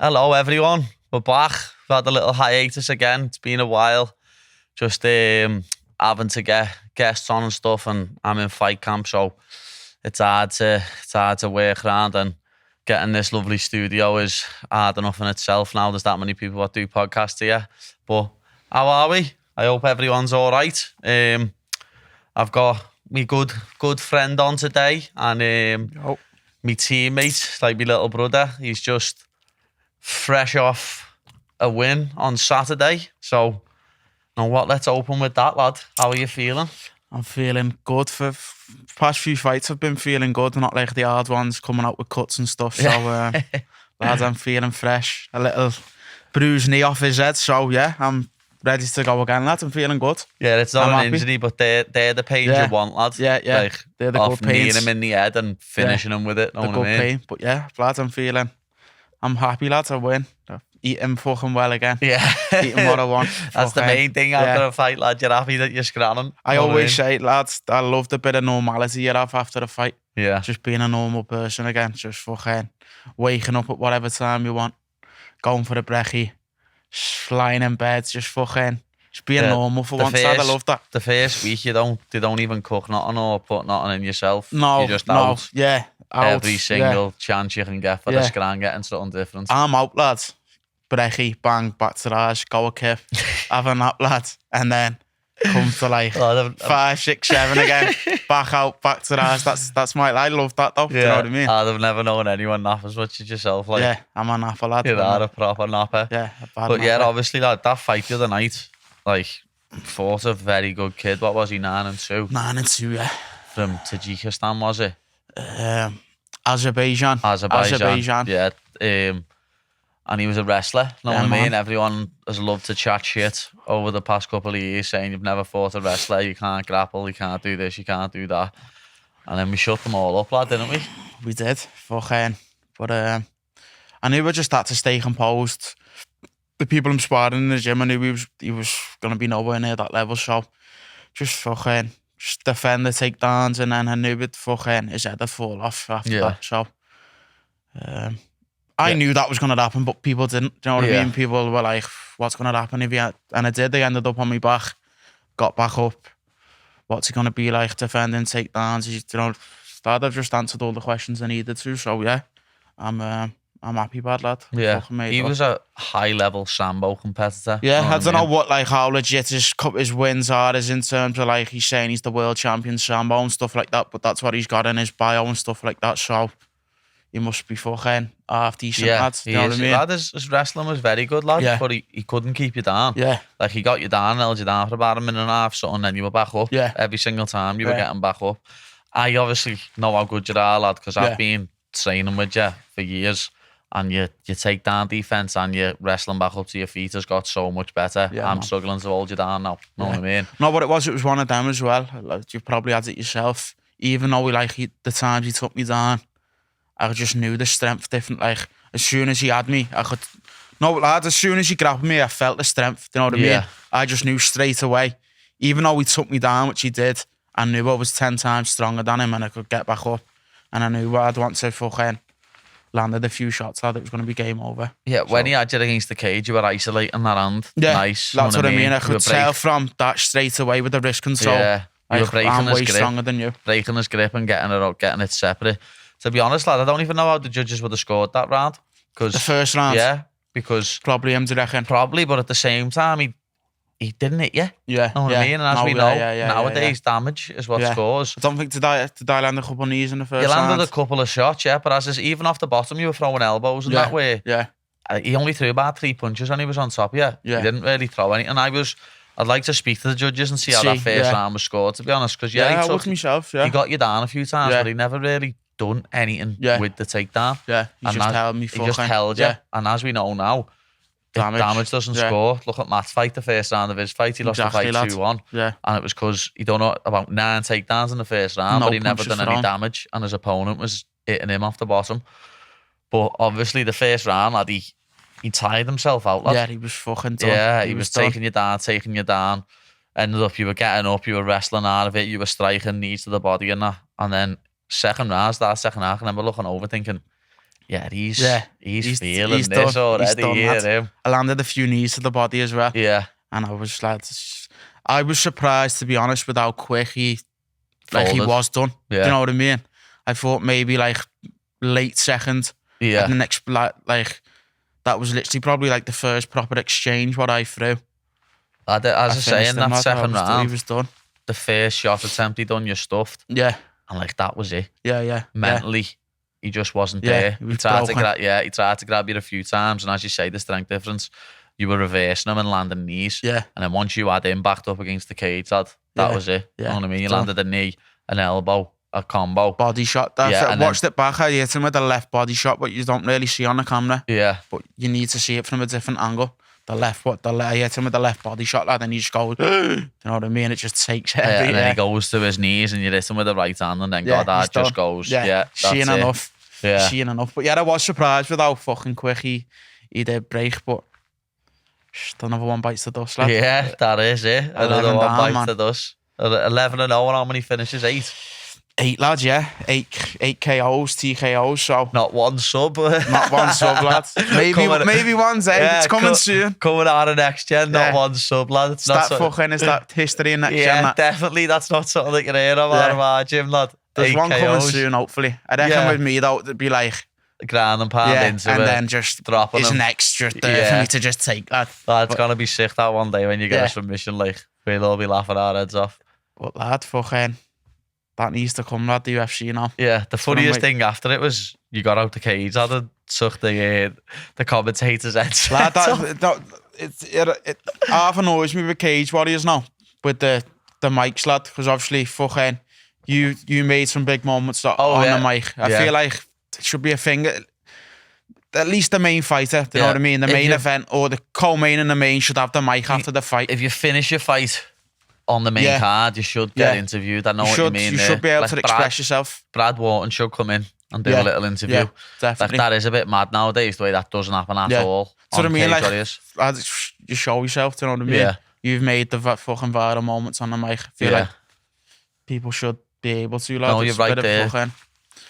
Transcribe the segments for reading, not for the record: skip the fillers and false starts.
Hello everyone, we're back. We've had a little hiatus again. It's been a while. Just having to get guests on and stuff, and I'm in fight camp, so it's hard to work around, and getting this lovely studio is hard enough in itself now. There's that many people that do podcasts here. But how are we? I hope everyone's all right. I've got my good friend on today, and my teammate, like my little brother. He's just fresh off a win on Saturday. So, you know what? Let's open with that, lad. How are you feeling? I'm feeling good. For past few fights, I've been feeling good, not like the hard ones coming out with cuts and stuff. So, lads, I'm feeling fresh. A little bruised knee off his head. So, yeah, I'm ready to go again, lads. I'm feeling good. Yeah, it's not an injury, but they're the pains you want, lads. Yeah. Like, they're the good pains. Kneeing him in the head and finishing him with it. The good pain. But yeah, lads, I'm happy, lads. I win. Eating fucking well again. Yeah. Eating what I want. That's the main thing after a fight, lad. You're happy that you're scranning. I always say, lads, I love the bit of normality you have after a fight. Yeah. Just being a normal person again. Just fucking waking up at whatever time you want. Going for a brekkie. Lying in bed. Just being normal for once. I love that. The first week, they don't even cook nothing or put nothing in yourself. No. You're just out. Yeah. Out. Every single chance you can get for the scran, getting something different. I'm out, lads. Brekkie, bang, back to Raj, go a kip, have a nap, lads, and then come to like 5, 6, 7 again, back out, back to Raj. That's my. I love that though. Yeah. Do you know what I mean? I've never known anyone nap as much as yourself. Like, yeah, I'm a napper, lad. You're a proper napper. Yeah, but yeah, obviously, lad, that fight the other night, like, fought a very good kid. What was he? 9-2. 9-2, yeah. From Tajikistan, was it? Azerbaijan. Yeah. And he was a wrestler, know what I mean? Everyone has loved to chat shit over the past couple of years, saying you've never fought a wrestler, you can't grapple, you can't do this, you can't do that. And then we shut them all up, lad, didn't we? We did, fucking. But I knew we just had to stay composed. The people I'm sparring in the gym, I knew he was going to be nowhere near that level, so just defend the takedowns, and then I knew his head would fall off after that, so... I knew that was going to happen, but people didn't. Do you know what I mean? People were like, what's going to happen if he had... And it did. They ended up on my back, got back up. What's he going to be like defending takedowns? I've just answered all the questions I needed to. So, yeah, I'm happy, bad lad. Yeah, he was a high-level Sambo competitor. Yeah, I don't know how legit his wins are is in terms of, like, he's saying he's the world champion Sambo and stuff like that, but that's what he's got in his bio and stuff like that, so... He must be fucking half decent, lads. You know what I mean? His wrestling was very good, lad, but he couldn't keep you down. Yeah. Like, he got you down, held you down for about a minute and a half, so, and then you were back up. Yeah. Every single time you were getting back up. I obviously know how good you are, lad, because I've been training with you for years, and your takedown defense and your wrestling back up to your feet has got so much better. Yeah, I'm struggling to hold you down now. Know what I mean? No, what it was one of them as well. Like, you've probably had it yourself. Even though the times he took me down, I just knew the strength different. Like, as soon as he had me, as soon as he grabbed me, I felt the strength. Do you know what I mean? I just knew straight away. Even though he took me down, which he did, I knew I was 10 times stronger than him and I could get back up. And I knew I'd want to fucking landed a few shots, lad, it was going to be game over. Yeah, when he had you against the cage, you were isolating that hand. Yeah, nice. That's what I mean. I could tell from that straight away with the wrist control. Yeah, you were breaking I'm his way grip. Stronger than you. Breaking his grip and getting it separate. To be honest, lad, I don't even know how the judges would have scored that round. The first round? Yeah, because... Probably him, do you reckon? Probably, but at the same time, he didn't hit you. Yeah. Know what I mean? And as we know, nowadays, damage is what scores. I don't think did I land a couple of knees in the first round? You landed a couple of shots, yeah, but even off the bottom, you were throwing elbows and that way. Yeah. He only threw about 3 punches when he was on top of you. Yeah. He didn't really throw any. And I'd like to speak to the judges and see how that first round was scored, to be honest. Because, I would myself, he got you down a few times, but he never really done anything with the takedown. Yeah, he just held me fucking. He just held you. And as we know now, damage doesn't score. Look at Matt's fight, the first round of his fight. He lost the fight 2-1. Yeah. And it was because he done about 9 takedowns in the first round, but he never done any damage. And his opponent was hitting him off the bottom. But obviously, the first round, lad, he tired himself out, lad. Yeah, he was fucking done. Yeah, he was taking you down. Ended up, you were getting up, you were wrestling out of it, you were striking knees to the body and that. And then second half, I remember looking over thinking, Yeah, he's feeling he's this done. already. He's done Him. I landed a few knees to the body as well. Yeah. And I was like, I was surprised, to be honest, with how quick he was done. Yeah. Do you know what I mean? I thought maybe like late second. Yeah. And the next, like, that was literally probably like the first proper exchange what I threw. As I say, in that second round, he was done. the first shot attempt he done, you stuffed. Yeah. And like that was it. Yeah. Mentally, he just wasn't there. He tried to grab you a few times, and as you say, the strength difference, you were reversing him and landing knees. Yeah. And then once you had him backed up against the cage, that was it. Yeah. You know what I mean? You landed a knee, an elbow, a combo. Body shot. I watched it back. I hit him with the left body shot, but you don't really see on the camera. Yeah. But you need to see it from a different angle. I hit him with the left body shot, lad, and he just goes, you know what I mean? It just takes everything. And then he goes to his knees and you hit him with the right hand, and then Goddard just goes, seeing enough. Yeah. Seeing enough. But yeah, I was surprised with how fucking quick he did break, but another one bites the dust, lad. Yeah, that is it. Another one bites the dust. 11-0, and how many finishes? 8? 8, lads, yeah. 8 KOs, TKOs, so... Not one sub. Not one sub, lads. Maybe one's it's coming soon. Coming out of next gen, not one sub, lad. Is that history in next gen? Yeah, definitely. That's not something that you're hearing of out of our gym, lad. There's one coming soon, hopefully. I reckon with me, though, it'd be like... Ground and pound into and it. then just dropping an extra there for me to just take that. It's going to be sick that one day when you get a submission, like, we'll all be laughing our heads off. But lad, fucking... That needs to come, lad, the UFC now. Yeah, the funniest thing after it was you got out the cage, I had suck the commentator's heads. Lad, it half annoys me with Cage Warriors now, with the mics, lad, because obviously, fucking, you made some big moments on the mic. I feel like it should be a thing. At least the main fighter, do you know what I mean? The main event or the co-main and the main should have the mic after the fight. If you finish your fight on the main card, you should get interviewed. I know what you mean. You should be able to express yourself. Brad Wharton should come in and do a little interview. Yeah, definitely. Like, that is a bit mad nowadays, the way that doesn't happen at all. So I mean, like, you show yourself, do you know what I mean? Yeah. You've made the fucking viral moments on the mic. I feel like people should be able to, lad. No, you're right there.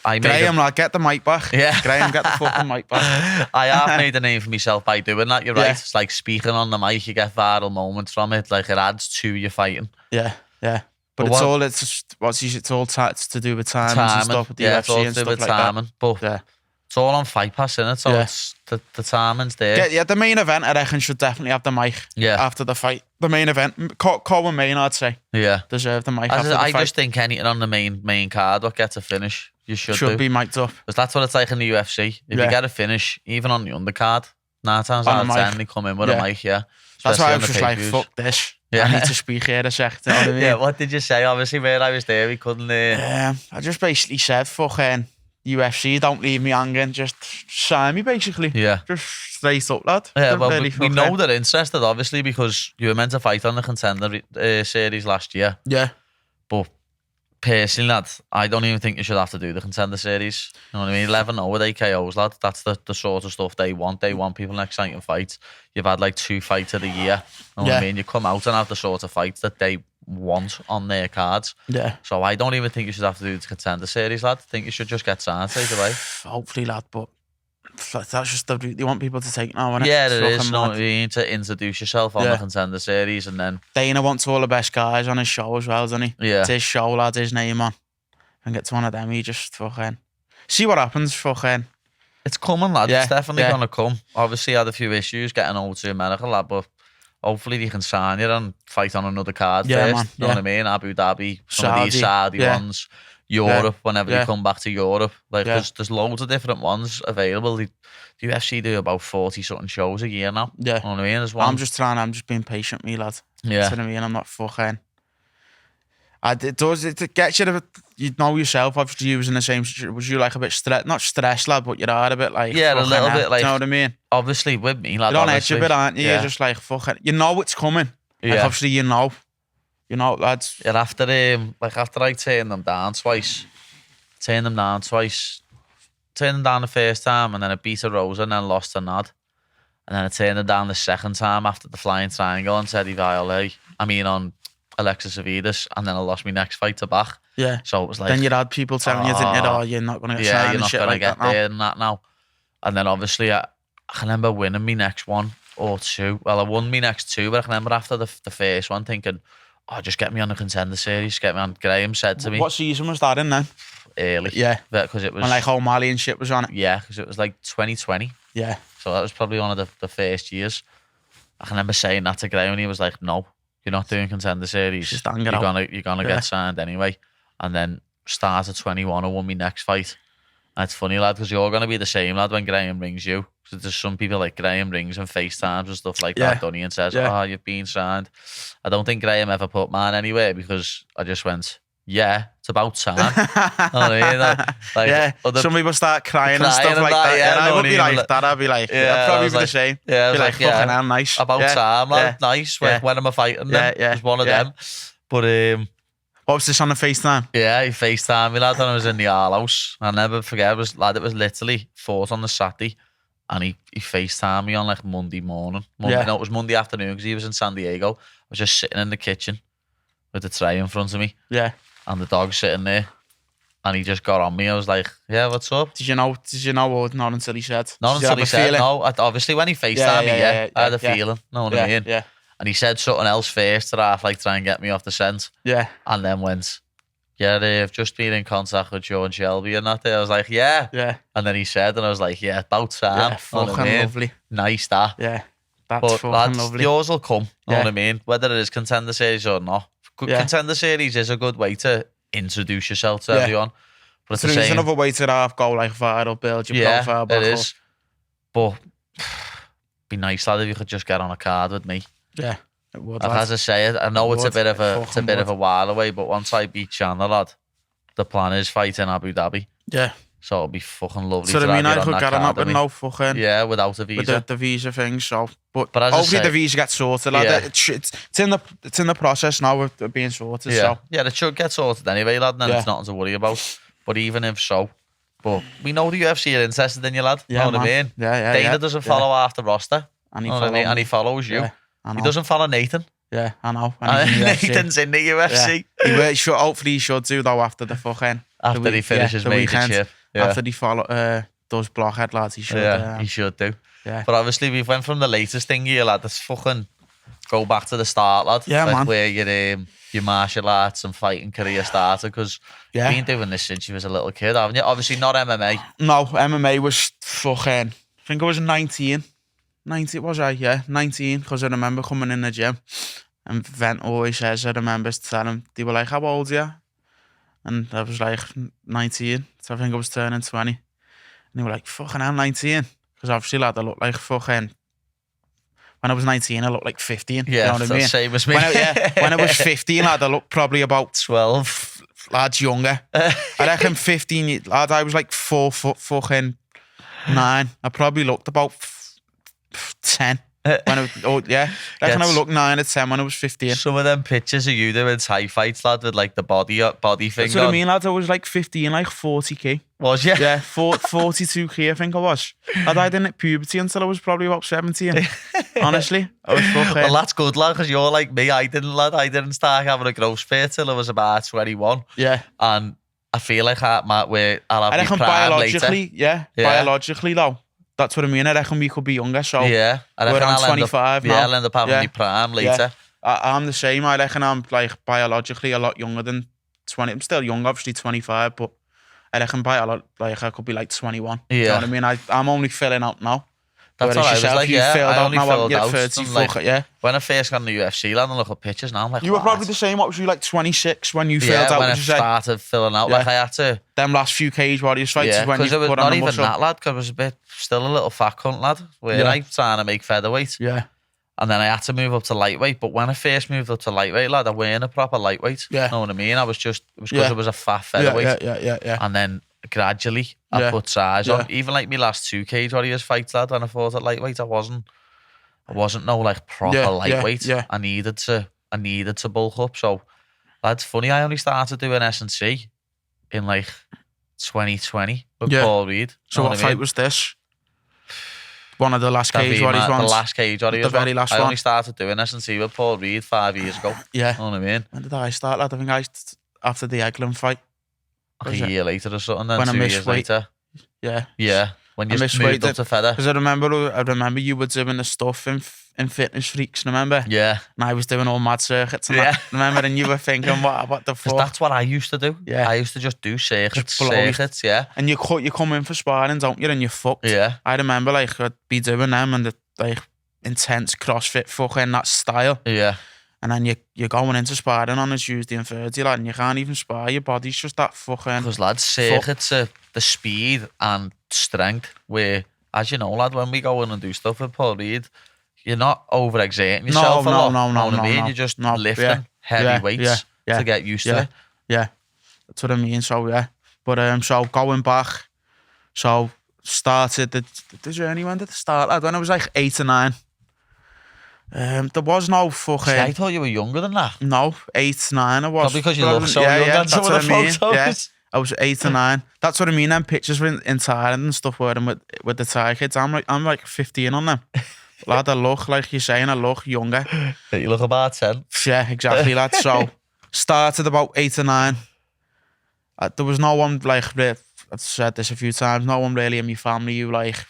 Graham, lad, get the mic back. Yeah. Graham, get the fucking mic back. I have made a name for myself by doing that, you're right. It's like speaking on the mic, you get viral moments from it. Like, it adds to your fighting. Yeah. But it's all to do with timing and stuff with the UFC and stuff like that. But it's all on Fight Pass, innit? So it's the timing's there. Yeah, the main event, I reckon, should definitely have the mic after the fight. The main event, Cohen Main, I'd say. Yeah. Deserve the mic after the fight. I just think anything on the main card, what gets a finish, you should be mic'd up. Because that's what it's like in the UFC. If you get a finish, even on the undercard, 9 times out of 10, they come in with a mic, That's why I was just like, fuck this. I need to speak here a sec. You know what I mean? Yeah, what did you say? Obviously, when I was there, we couldn't... I just basically said, fucking UFC, don't leave me hanging. Just sign me, basically. Yeah. Just straight up, lad. Yeah, well, we know they're interested, obviously, because you were meant to fight on the Contender series last year. Yeah. But personally, lad, I don't even think you should have to do the Contender series. You know what I mean? 11-0 with AKOs, lad. That's the sort of stuff they want. They want people in exciting fights. You've had like 2 fights of the year. You know what I mean? You come out and have the sort of fights that they want on their cards. Yeah. So I don't even think you should have to do the Contender series, lad. I think you should just get signed straight away. Hopefully, lad, but that's just the route they want people to take now, innit? Yeah, there is. You know what I mean? To introduce yourself on the Contender series, and then Dana wants all the best guys on his show as well, doesn't he? Yeah. It's his show, lad, his name on. And gets one of them, he just fucking... See what happens, fucking... It's coming, lad. It's definitely going to come. Obviously, had a few issues getting over to America, lad, but hopefully they can sign you and fight on another card first. Man, you know what I mean? Abu Dhabi, some of these Saudi ones, Europe, whenever you come back to Europe. Like, there's loads of different ones available. The UFC do about 40-something shows a year now. Yeah. You know what I mean? There's one. I'm just being patient, me, lad. Yeah. You know what I mean? I'm not fucking... It gets you you know yourself, obviously you was in the same situation. Was you like a bit not stressed, lad, but you're a bit like... Yeah, a little bit like... You know what I mean? Obviously, with me, lad, you're on edge a bit, aren't you? You're just like, fucking... You know it's coming. Like, obviously, you know. You know, lads. Yeah, after I turned them down twice, turned them down the first time, and then I beat a Rosa and then lost a Nod. And then I turned them down the second time after the Flying Triangle on Teddy Viollet. On Alexis Avidas, and then I lost my next fight to Bach. Yeah. So it was like... Then you had people telling you, didn't you, you're not going to get signed and shit like that now. There and that now. And then obviously I can remember winning my next one or two. Well, I won my next two, but I can remember after the first one thinking, oh, just get me on the Contender Series, get me on. Graham said to me. What season was that in then? Early. Yeah. Because it was... When like O'Malley and shit was on it? Yeah, because it was like 2020. Yeah. So that was probably one of the first years. I can remember saying that to Graham and he was like, no, you're not doing Contender Series. Just hang it out. You're gonna get signed anyway. And then started 21, I won my next fight. And it's funny, lad, because you're going to be the same, lad, when Graham rings you. Because there's some people like Graham rings and FaceTimes and stuff like that, Donny, and says, oh, you've been signed. I don't think Graham ever put mine anywhere because I just went, yeah, it's about time. Some people start crying and stuff like that. Yeah, I would be like that. I'd be like, I'd probably be the same. Yeah, be like, fucking hell, nice. About time, lad. Nice. When am I fighting them? It was one of them. But what was this on the FaceTime? Yeah, he FaceTimed me, lad, when I was in the Arl house. I'll never forget, it was literally fought on the Saturday, and he FaceTimed me on like Monday morning. No, it was Monday afternoon because he was in San Diego. I was just sitting in the kitchen with the tray in front of me. Yeah. And the dog sitting there. And he just got on me. I was like, yeah, what's up? Did you know or not until he said? Not until he said, no. Obviously, when he FaceTimed me, I had a feeling. Know what I mean? Yeah. And he said something else first to half, like try and get me off the scent. Yeah. And then went, yeah, they've just been in contact with Joe and Shelby and that day. I was like, yeah. Yeah. And then he said, and I was like, yeah, about time. Yeah, fucking lovely. Nice, that. Yeah. That's fucking lovely. Yours will come, know what I mean? Whether it is Contender Series or not. Contender Series is a good way to introduce yourself to everyone. But it's another way to go like viral, build your profile back up. It is. But be nice, lad, if you could just get on a card with me. Yeah, it would. As I say, I know it's a bit of a while away, but once I beat Chandler, lad, the plan is fight in Abu Dhabi. Yeah. So it'll be fucking lovely. So I mean, I could get on up with no fucking without a visa. With the visa thing. So, but hopefully the visa gets sorted. Lad. Yeah. It's in the process now of being sorted. Yeah. So it should get sorted anyway, lad. And then it's nothing to worry about. But even if so, but we know the UFC are interested in you, lad. Yeah, know what I mean? Yeah. Dana doesn't follow after roster. And he follows you. Yeah, he doesn't follow Nathan. Yeah, I know. Nathan's in the UFC. Yeah. Hopefully he should do though after the fucking he finishes major chip. Yeah. After he follow those blockhead lads, he should. Yeah, he should do. Yeah. But obviously we went from the latest thing here, lad. Let's fucking go back to the start, lad. Yeah, man. Where your martial arts and fighting career started, because you've been doing this since you was a little kid, haven't you? Obviously not MMA. No, MMA was fucking. I think I was 19. 19 was I? Yeah, 19. Because I remember coming in the gym, and Vent always says, I remember telling him, they were like, "How old are you?" And I was like 19. So I think I was turning 20. And they were like, "Fucking hell, 19." Because obviously, lad, I looked like fucking. When I was 19, I looked like 15. Yeah, you know what I mean? Same as me. When I was 15, lad, I looked probably about 12. Lads younger. I reckon 15, lad, I was like 4 foot fucking 9. I probably looked about 10. I reckon I looked 9 or 10 when I was 15. Some of them pictures of you doing Thai fights, lad, with like the body thing. That's what I mean, lad. I was like 15, like 40k. Was you? Yeah, 42k, I think I was. I didn't hit puberty until I was probably about 17. Honestly, I was fucking. Well, that's good, lad, because you're like me. I didn't start having a growth spurt till I was about 21. Yeah. And I feel like I'll have my prime biologically, later. Yeah, biologically though. That's what I mean. I reckon we could be younger. So yeah, I reckon I'm 25 now. Yeah, I'll end up having my prime later. Yeah. I'm the same. I reckon I'm like biologically a lot younger than 20. I'm still young, obviously 25, but I reckon I could be like 21. Yeah. You know what I mean? I'm only filling out now. That's what I was like, I only filled out. 30, when I first got in the UFC, I look at pictures now, I'm like, you were probably the same. What was you, like 26 when you filled out? When I started filling out, like I had to. Them last few Cage Warriors fights is when you put on the muscle. Not even that, lad, because I was still a little fat cunt, lad. Where I trying to make featherweight. Yeah. And then I had to move up to lightweight. But when I first moved up to lightweight, lad, I weren't a proper lightweight. Yeah. You know what I mean? It was because I was a fat featherweight. Yeah. And then gradually I put size on. Even like my last 2 Cage Warriors fights, lad, when I fought at lightweight, I wasn't no like proper lightweight. Yeah. I needed to bulk up. So that's funny. I only started doing S&C in like 2020 with Paul Reed. So what fight was this? One of the last Cage Warriors ones? The last Cage Warriors. The very last one. I only started doing S&C with Paul Reed 5 years ago. Yeah. You know what I mean? When did I start, lad? I think after the Eglin fight. Like a year later or something, then when 2 years later. Yeah. Yeah. when you miss moved weight up to feather. Because I remember you were doing the stuff in Fitness Freaks, remember? Yeah. And I was doing all mad circuits and Yeah. that, remember? And you were thinking, what the Because fuck? that's what I used to do. Yeah. I used to just do circuits, Just blow yeah. And you come in for sparring, don't you? And you're fucked. Yeah. I remember, like, I'd be doing them and the, like, intense CrossFit fucking that style. Yeah. And then you're going into sparring on a Tuesday and Thursday, lad, and you can't even spar. Your body's just that fucking... Because, lads, circuits are the speed and strength where, as you know, lad, when we go in and do stuff with Paul Reed, you're not overexerting yourself a lot. No, you know what I mean? You're just lifting heavy weights to get used to it. Yeah, that's what I mean. So, yeah. But, so going back, so started the journey. When did it start, lad? When I was like 8 or 9. There was no fucking... See, I thought you were younger than that. No, 8, 9 I was. Probably because you look so young on some of the photos. Yeah, I was 8 or 9. That's what I mean. Them pictures were in Thailand and stuff where I'm with the Thai kids. I'm like 15 on them. Lad, I look, like you're saying, I look younger. You look about 10. Yeah, exactly, lad. So, started about 8 or 9. There was no one, like, I've said this a few times, no one really in my family who, like,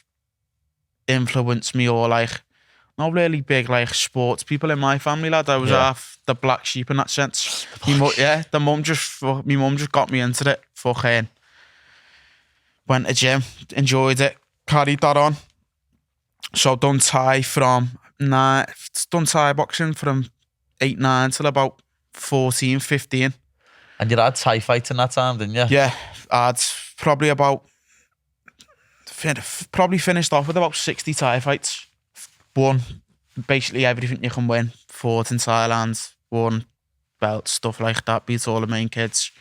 influenced me or, like, not really big, like, sports people in my family, lad. I was half the black sheep in that sense. My mum just got me into it. Fucking went to gym, enjoyed it, carried that on. So done Thai boxing from 8, 9 till about 14, 15. And you had Thai fights in that time, didn't you? Yeah, I'd probably finished off with about 60 Thai fights. Won basically everything you can win. Fought in Thailand, won belts, stuff like that, beat all the main kids.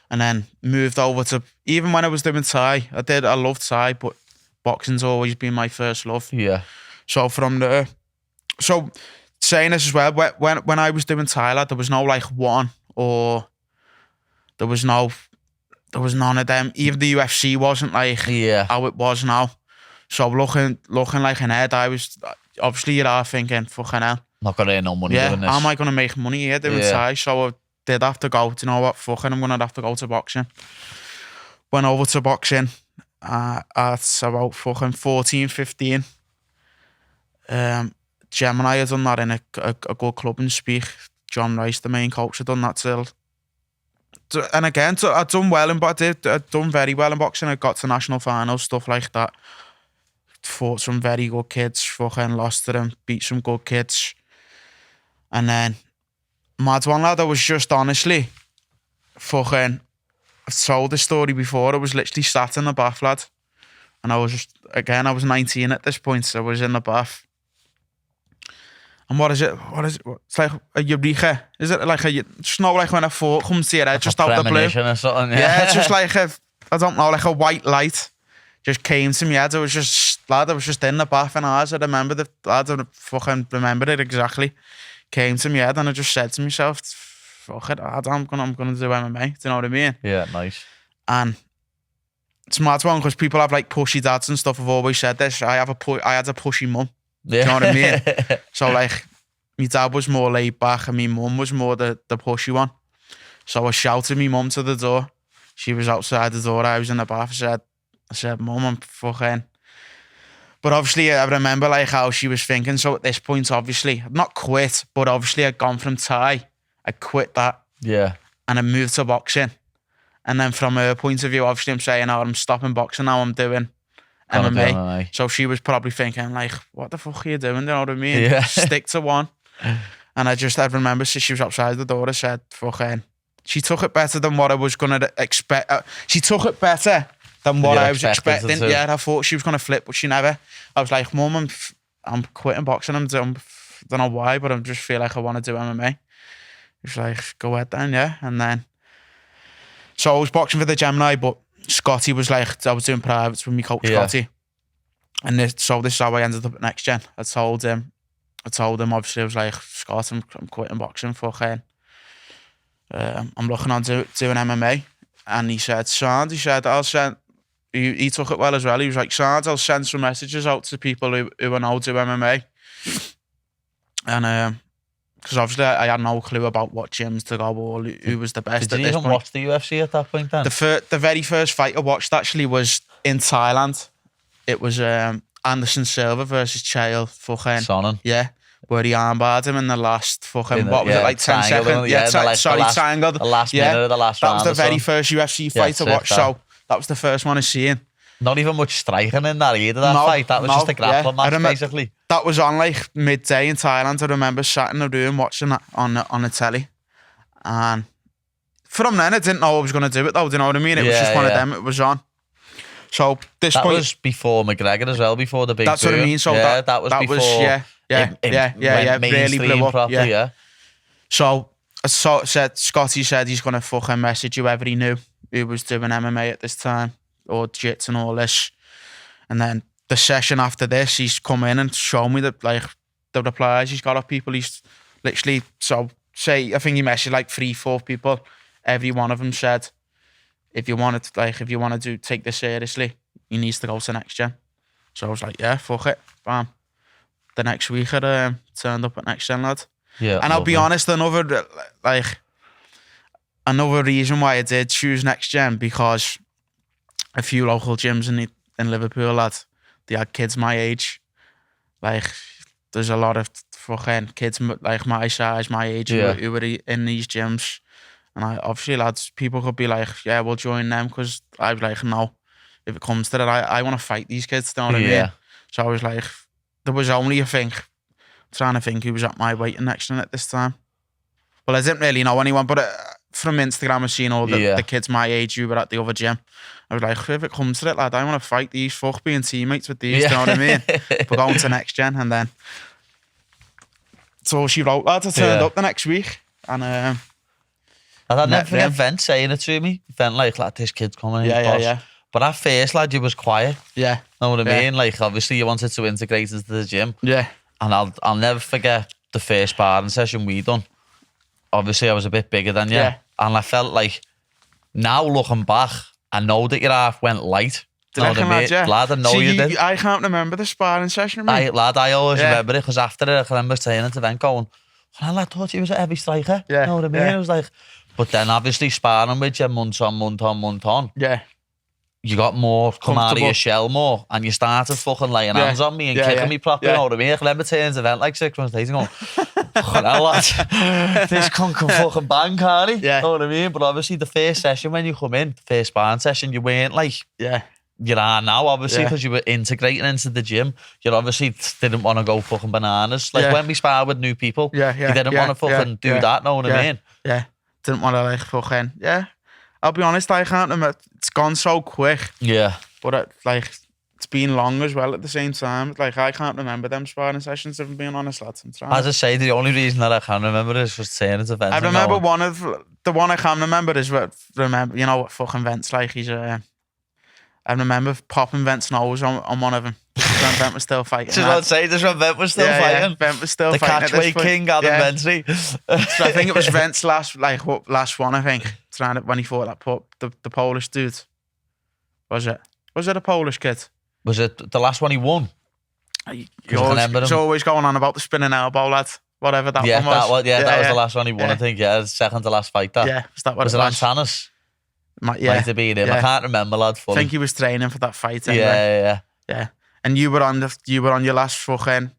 And then moved over to, even when I was doing Thai, I loved Thai, but boxing's always been my first love. Yeah. So from there, so saying this as well, when I was doing Thai, lad, there was no like one, or there was none of them. Even the UFC wasn't like how it was now. So looking like an head, I was obviously you're thinking, fucking hell, not gonna earn no money doing this. How am I gonna make money here doing Thai? So I did have to go. Do you know what? Fucking, I'm gonna have to go to boxing. Went over to boxing at about fucking 14, 15. Gemini had done that in a good club in Speak. John Rice, the main coach, had done that till. And again, I'd done well I'd done very well in boxing. I got to national finals, stuff like that. Fought some very good kids, fucking lost to them, beat some good kids. And then, mad one, lad, I was just honestly, fucking, I've told this story before, I was literally sat in the bath, lad. And I was 19 at this point, so I was in the bath. And what is it? It's like a eureka. Is it like it's not like when a thought comes to your head, just out the blue. Or something, yeah, it's just like I don't know, like a white light just came to me head. I was just in the bath and I remember remember it exactly. Came to me head and I just said to myself, fuck it, I'm gonna do MMA. Do you know what I mean? Yeah, nice. And it's mad one because people have like pushy dads and stuff. I've always said this. I had a pushy mum. Do you know what I mean? So like, my dad was more laid back and my mum was more the pushy one. So I shouted my mum to the door. She was outside the door. I was in the bath. I said, Mum, I'm fucking... But obviously, I remember like how she was thinking. So at this point, obviously, I'd not quit, but obviously I'd gone from Thai. I quit that. Yeah. And I moved to boxing. And then from her point of view, obviously I'm saying, I'm stopping boxing now, I'm doing MMA. So she was probably thinking like, what the fuck are you doing? You know what I mean? Yeah. Stick to one. And I remember she was outside the door. I said, fucking... She took it better than what I was going to expect. She took it better than what I was expecting. Yeah, I thought she was going to flip, but she never. I was like, Mum, I'm quitting boxing. I don't know why, but I just feel like I want to do MMA. She's like, go ahead then, yeah. And then, so I was boxing for the Gemini, but Scotty was like, I was doing privates with my coach, Scotty. And this is how I ended up at Next Gen. I told him, obviously, I was like, Scott, I'm quitting boxing, fucking. I'm looking on doing MMA. And he said, I'll send... He took it well as well. He was like, I'll send some messages out to people who I know do MMA. And because obviously I had no clue about what gyms to go or who was the best. Did you even watch the UFC at that point then? The very first fight I watched actually was in Thailand. it was Anderson Silva versus Chael fucking Sonnen. yeah, where he armbarred him in the last fucking In the- what was yeah, it like 10 triangle, seconds? yeah, in the, like, sorry, the last- triangle. The last Yeah, minute of the last that round. was the or very something. first UFC fight it's I watched. sick, So that was the first one I seen. Not even much striking in that either, that No, fight. That was no, just a grappling yeah. I match, remember- basically. That was on like midday in Thailand. I remember sat in the room watching that on the telly, and from then I didn't know I was going to do it though. Do you know what I mean? It was Yeah, just one of yeah. them. It was on. So this That point, was before McGregor as well, before the big that's what I boom. mean. So yeah, that was before yeah, it went really mainstream blew up. properly, yeah. So Scotty said he's gonna fucking message whoever he knew who was doing MMA at this time or jits and all this. And then the session after this, he's come in and shown me the replies he's got of people. He's literally I think he messaged like 3-4 people. Every one of them said, if you want to take this seriously, he needs to go to Next Gen. So I was like, yeah, fuck it, bam. The next week I turned up at Next Gen, lad. Yeah, And I'll be lovely. honest, another reason why I did choose Next Gen, because a few local gyms in Liverpool, lad, they had kids my age. Like, there's a lot of fucking kids like my size, my age, who were in these gyms. And obviously, lads, people could be like, yeah, we'll join them, because I'd be like, no. If it comes to that, I want to fight these kids, do you know what I mean? So I was like, there was only, I'm trying to think who was at my weight in Next Gen at this time. Well, I didn't really know anyone, but from Instagram, I've seen all the kids my age who were at the other gym. I was like, if it comes to it, lad, I want to fight these, fuck being teammates with these, do you know what I mean? We're going to Next Gen, and then... So she wrote, lads, I turned up the next week, and... And I'll never forget Vent saying it to me. Vent like, this kid's coming in. Yeah. But at first, lad, you was quiet. Yeah. Know what I mean? Like, obviously, you wanted to integrate into the gym. Yeah. And I'll never forget the first sparring session we done. Obviously, I was a bit bigger than you. Yeah. And I felt like, now looking back, I know that your half went light. Did I reckon, lad, yeah. Lad, I know you did. I can't remember the sparring session, mate. I always remember it, because after it, I remember saying to Vent going, I thought he was a heavy striker. Yeah. You know what I mean? Yeah. It was like... But then obviously sparring with you month on, Yeah. you got more come out of your shell more, and you started fucking laying hands on me and kicking me properly. You know what I mean? I remember turning to Vent like 6 months later going, fucking hell, lad, this cunt can fucking bang, can't he? Yeah. You know what I mean? But obviously the first session when you come in, the first sparring session, you weren't like you are now, obviously, because you were integrating into the gym. You obviously didn't want to go fucking bananas. Like when we spar with new people, you didn't want to fucking do that, know what I mean? Yeah. Didn't want to like fucking, I'll be honest, I can't remember. It's gone so quick. Yeah. But it's been long as well at the same time. Like, I can't remember them sparring sessions, if I'm being honest, lads. As I say, the only reason that I can remember is just saying it's events. I remember the one I can remember is what fucking Vent's like. He's I remember popping Vent's nose on one of them. When Vent was still fighting. Just want to say, this when Vent was still fighting. Yeah, Vent was still the fighting. The catchweight king, Adam Ventry. So I think it was Vent's last one, I think. When he fought the Polish dude. Was it a Polish kid? Was it the last one he won? He's always going on about the spinning elbow, lad. Whatever that one was. That was the last one he won, I think. Yeah, the second to last fight. That. Yeah, was that what was it was? Antanas? Might have been him. I can't remember, lad, fully. I think he was training for that fight anyway. Yeah. And you were on your last fucking...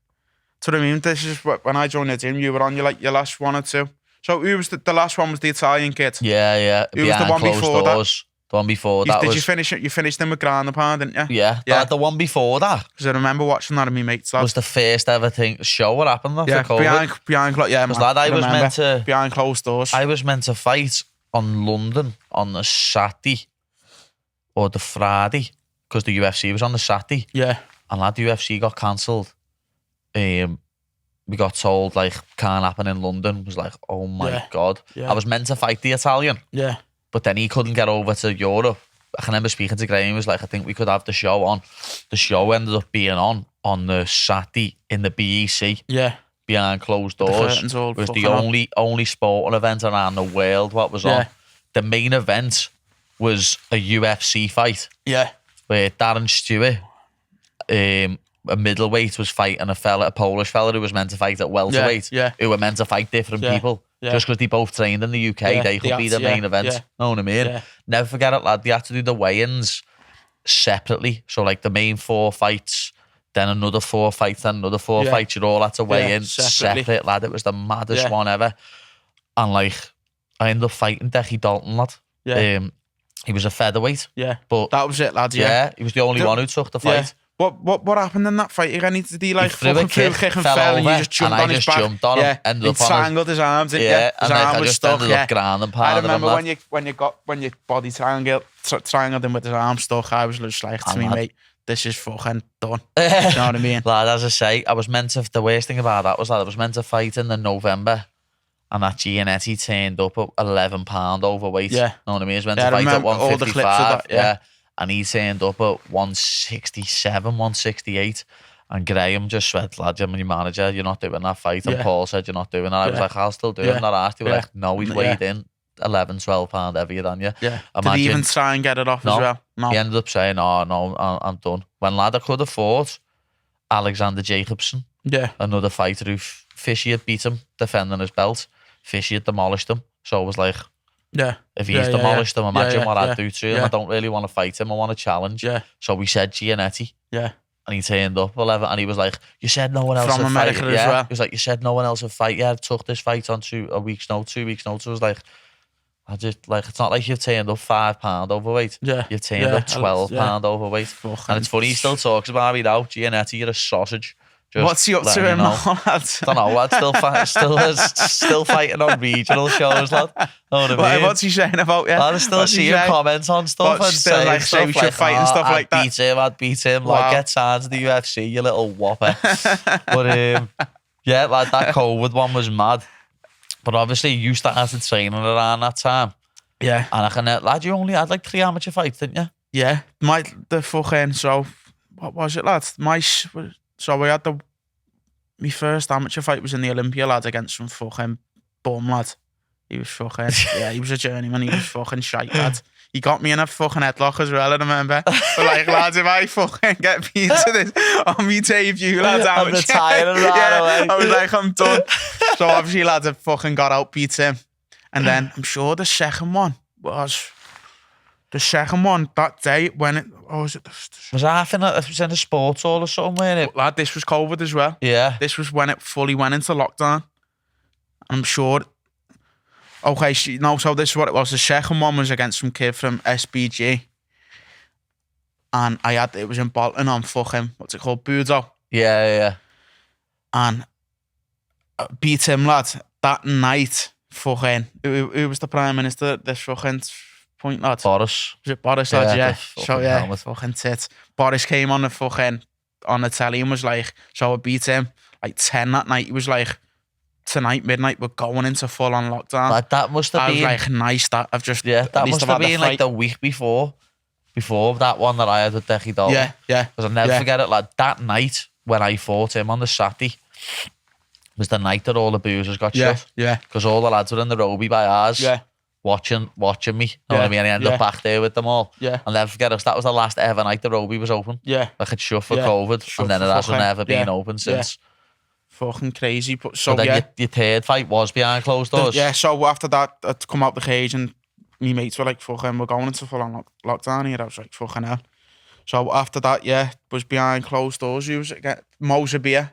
So I mean, this is when I joined the gym, you were on your last one or two. So who was the last one was the Italian kid? Yeah. Who was the one before that? The one before that Did you finish it? You finished him with ground and pound, didn't you? Yeah. The one before that. Because I remember watching that in my mates' lad. Was the first ever show what happened after COVID. Behind closed doors. I was meant to fight on London on the Saturday or the Friday, because the UFC was on the Saturday. Yeah. And the UFC got cancelled. We got told, like, can't happen in London. It was like, oh my God. Yeah. I was meant to fight the Italian. Yeah. But then he couldn't get over to Europe. I can remember speaking to Graham. He was like, I think we could have the show on. The show ended up being on the Saturday in the BEC. Yeah. Behind closed doors. It was the only sporting event around the world what was on. The main event was a UFC fight. Yeah. Where Darren Stewart, a middleweight, was fighting a Polish fella who was meant to fight at welterweight. Who were meant to fight different people. Just because they both trained in the UK, they could be the main event. Know what I mean? Never forget it, lad. They had to do the weigh-ins separately. So like the main 4 fights, then another 4 fights, then another 4 fights. You'd all had to weigh in separate, lad. It was the maddest one ever. And like, I ended up fighting Decky Dalton, lad. Yeah. He was a featherweight. Yeah. But that was it, lads. Yeah. He was the only one who took the fight. What happened in that fight again? Did he like threw a fucking kick and fell and you just jumped on his back? Jumped on him, ended up on strangled his arms, didn't you? His and arm I was just stuck. ended up grounding I remember when your body triangled him with his arm stuck. I was just like, to me, mate, this is fucking done. You know what I mean? Lad, as I say, the worst thing about that was that I was meant to fight in the November, and that Giannetti turned up at 11 pound overweight. Yeah. You know what I mean? He was meant to fight at 155. Yeah. And he turned up at 167, 168. And Graham just said, lad, I'm your manager, you're not doing that fight. And Paul said, you're not doing that. I was like, I'll still do it. I'm not asked. They were like, no, he's weighed in 11, 12 pound heavier than you. Yeah. Did he even try and get it off as well? No. He ended up saying, I'm done. When lad, I could have fought Alexander Jacobson. Yeah. Another fighter who Fishy had beat him, defending his belt. Fishy had demolished him. So I was like, if he's demolished him, imagine what I'd do to him. I don't really want to fight him. I want to challenge. Yeah. So we said Giannetti. Yeah. And he turned up 11, and he was like, you said no one else from would America fight. as well. He was like, you said no one else would fight. Yeah, I took this fight on 2 weeks notice. I was like, it's not like you've turned up 5 pound overweight. Yeah. You've turned up 12 pound overweight. And it's funny, he still talks about me now. Giannetti, you're a sausage. Just what's he up to him now, lad? Don't know, lad. Still fighting on regional shows, lad. Know what I mean? What's he saying about you? I still see him comment on stuff and still like say we should fight and stuff like that. I'd beat him. Wow. Like, get signed to the UFC, you little whopper. But yeah, like that COVID one was mad. But obviously, you started training around that time. Yeah. And I can, lad, you only had like 3 amateur fights, didn't you? Yeah. So what was it, lad? So we had my first amateur fight was in the Olympia, lad, against some fucking bum, lad. He was fucking, he was a journeyman. He was fucking shite, lad. He got me in a fucking headlock as well, I remember. But like, lads, if I fucking get beat to this on me debut, lads, I'm retiring right away. I was like, I'm done. So obviously, lads, I fucking got out, beat him. And then I'm sure the second one that day when it was in a sports hall or something, wasn't it? Lad, this was COVID as well. Yeah. This was when it fully went into lockdown. I'm sure. Okay, so this is what it was. The second one was against some kid from SBG. And it was in Bolton on fucking, what's it called, Budo. Yeah. And I beat him, lad, that night. Fucking, who was the Prime Minister? This fucking point, lad. Boris. Was it Boris, lad? Yeah. So yeah, helmet. fucking tits. Boris came on the telly and was like, so I beat him like 10 that night. He was like, tonight, midnight, we're going into full on lockdown. Like, that must have been. I was like, nice, that I've just. Yeah, that must have been like the week before that one that I had with Decky Dalton. Yeah. Because I'll never forget it, like that night when I fought him on the Saturday was the night that all the boozers got shut. Yeah. Because all the lads were in the Roby by ours. Yeah. Watching me. Know what I mean? And I ended up back there with them all. Yeah. I'll never forget it. That was the last ever night the Roby was open. Yeah. Like it's shut for COVID. And then it hasn't ever been open since. Fucking crazy. But then your third fight was behind closed doors. So after that, I'd come out the cage and my mates were like, fucking, we're going into full on lockdown here. I was like, fucking hell. So after that, was behind closed doors. You was get Moser beer.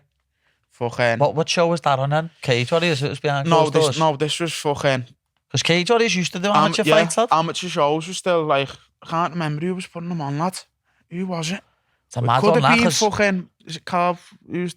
Fucking. What show was that on then? Cage Warriors? It was behind closed doors? This was fucking. Because Cage Warriors used to do amateur fights, lad. Amateur shows were still like, I can't remember who was putting them on, lad. Who was it? It's a mad one, that. Could have been fucking, is it Carl?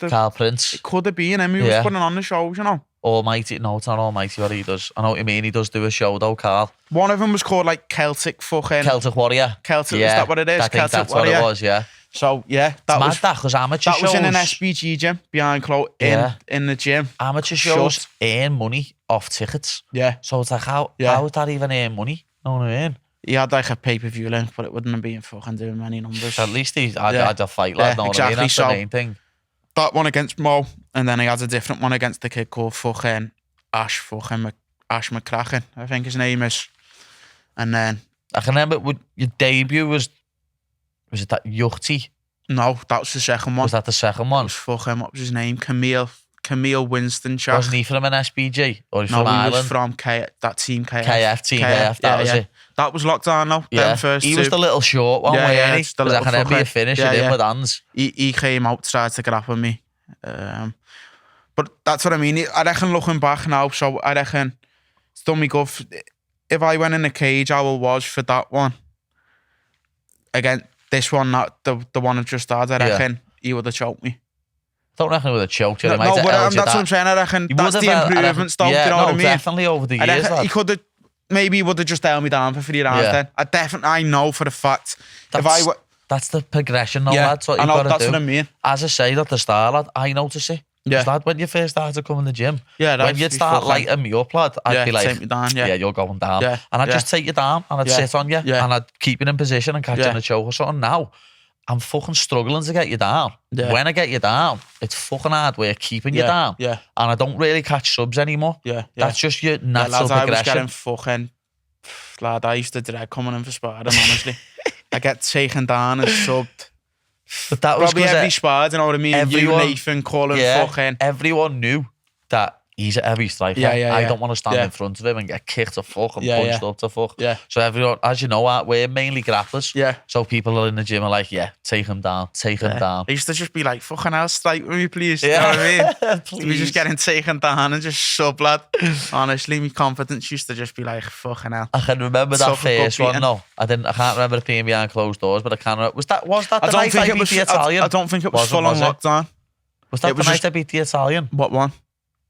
Carl Prince. It could have been him who was putting on the shows, you know. Almighty, no, it's not Almighty what he does. I know what you mean, he does do a show though, Carl. One of them was called like Celtic Warrior. Is that what it is? I think that's Warrior. What it was, yeah. So yeah, that was mad, because amateur shows. That was in an SBG gym behind close in the gym. Amateur shows earn money off tickets. Yeah. So it's like how would that even earn money? You know what I mean? He had like a pay-per-view link, but it wouldn't have been fucking doing many numbers. At least he had a fight, lad. Know exactly. What I mean? That's the main thing. That one against Mo, and then he had a different one against the kid called fucking Ash McCracken, I think his name is. And then I can remember your debut was it that Yuchty? No, that was the second one. Was that the second one? It was fucking, what was his name? Camille Camille Winston chap. Wasn't he from an SBG? Or he from No, he Ireland? was from that team KF. KF, that was it. That was locked on though. Yeah, Them first he two. was the little short one, Yeah, wasn't he? just the Because I little can remember you fucker. finishing in with hands. He came out, tried to get up with me. But that's what I mean. I reckon looking back now, so I reckon it's done me good. If I went in a cage, how it was for that one. Again, this one, not the one I've just had, I reckon he would have choked me. Don't reckon he would have choked you. No, but that's what I'm saying. I reckon that's the improvements, though. Yeah, you know what I mean? Definitely over the years, lad. He could have, maybe he would have just held me down for 3 rounds then. I know for a fact. That's the progression, though, lad. That's what you've got to do. That's what I mean. As I say at the start, lad, I notice it. Yeah. Lad, when you first started coming to the gym, when you'd start lighting me up, lad, I'd be like, take me down, you're going down. Yeah. And I'd just take you down and I'd sit on you and I'd keep you in position and catch you in a choke or something. Now, I'm fucking struggling to get you down. Yeah. When I get you down, it's fucking hard work keeping you down. Yeah. And I don't really catch subs anymore. Yeah. That's just your natural lads, progression. I was getting fucking... Lad, I used to dread coming in for sparring, honestly. I get taken down and subbed. But that was probably every spar, you know what I mean? Everyone, you, Nathan, Colin, fucking... Everyone knew that he's a heavy striker. I don't want to stand in front of him and get kicked to fuck and punched up to fuck. Yeah. So everyone, as you know, we're mainly grapplers. Yeah. So people are in the gym are like, take him down, take him down. I used to just be like, fucking hell, strike with me, please. You know what I mean? Please. To be just getting taken down and just sub, lad. Honestly, my confidence used to just be like, fucking hell. I can remember that first one, no. I can't remember it being behind closed doors, but I can remember. Was that the night I beat the Italian? I don't think it was full on lockdown. Was that the night I beat the Italian? What one?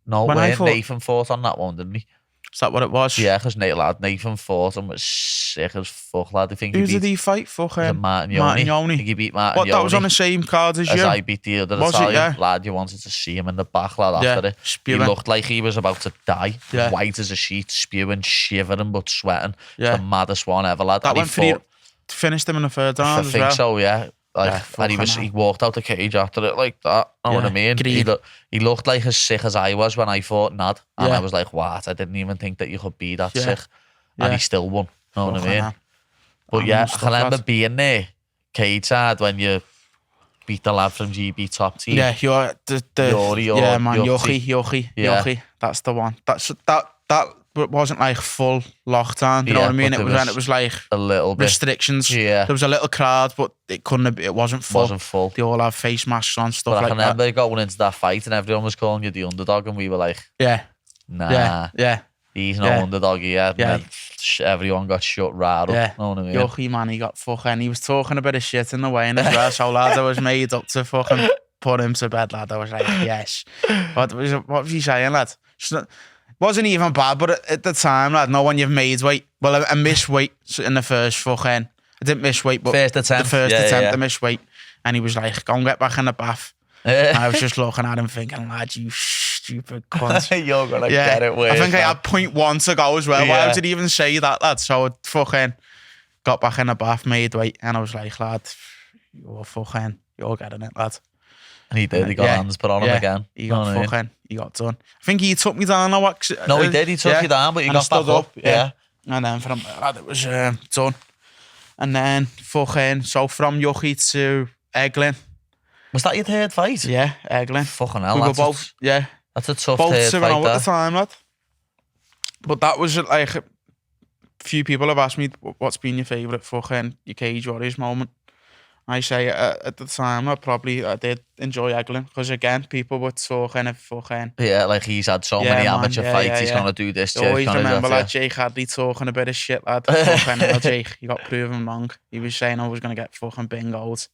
No, Nathan fought on that one, didn't he? Is that what it was? Yeah, because Nathan fought and was sick as fuck, lad. I think who did he fight? Fucking Martin Yoni. I think he beat Martin Yoni. That was on the same card as you? As I beat the other Italian. Lad, you wanted to see him in the back, lad, after it. Spewing. He looked like he was about to die. Yeah. White as a sheet, spewing, shivering, but sweating. Yeah. The maddest one ever, lad. That went for finished him in the third round I think so, yeah. And he walked out the cage after it like that. You know what I mean? He looked like as sick as I was when I fought Nad. And I was like, what? I didn't even think that you could be that sick. And he still won. You know what I mean? But I can remember being there, cage side, when you beat the lad from GB top team. Yeah, you're Yochi. That's the one. That wasn't like full lockdown. You know what I mean? It was like a little bit restrictions. Yeah, there was a little crowd, but it wasn't full. They all have face masks on, stuff like that. I remember going into that fight and everyone was calling you the underdog, and we were like, nah, he's no underdog here. Yeah. Everyone got shut right up. Yeah. Know what I mean? Yochi, man, he got fucking. He was talking a bit of shit in the weigh-in as well. So lad, I was made up to fucking put him to bed, lad. I was like, yes. What was he saying, lad? Wasn't even bad, but at the time, lad, no one you've made weight. Well, I missed weight in the first fucking... I didn't miss weight, but first attempt. The first attempt, I missed weight. And he was like, go and get back in the bath. And I was just looking at him thinking, lad, you stupid cunt. You're going to get it worse. I think I had 0.1 to go as well. Why would you even say that, lad? So I fucking got back in the bath, made weight, and I was like, lad, you're getting it, lad. And he did. He got hands put on him again. He got done. I think he took me down. No, he did. He took you down, but you got back up. Yeah. And then from that, it was done. And then from Yochi to Eglin. Was that your third fight? Yeah, Eglin. Fucking hell. We were both, That's a tough both third fight, at the time, lad. But that was like, a few people have asked me, what's been your favourite fucking your Cage Warriors moment? I say at the time, I did enjoy Eglin because again, people were talking of fucking... Yeah, like he's had so many amateur fights, he's going to do this. I always remember like Jake Hadley talking a bit of shit, lad. Fucking Jake, he got proven wrong. He was saying I was going to get fucking bingos.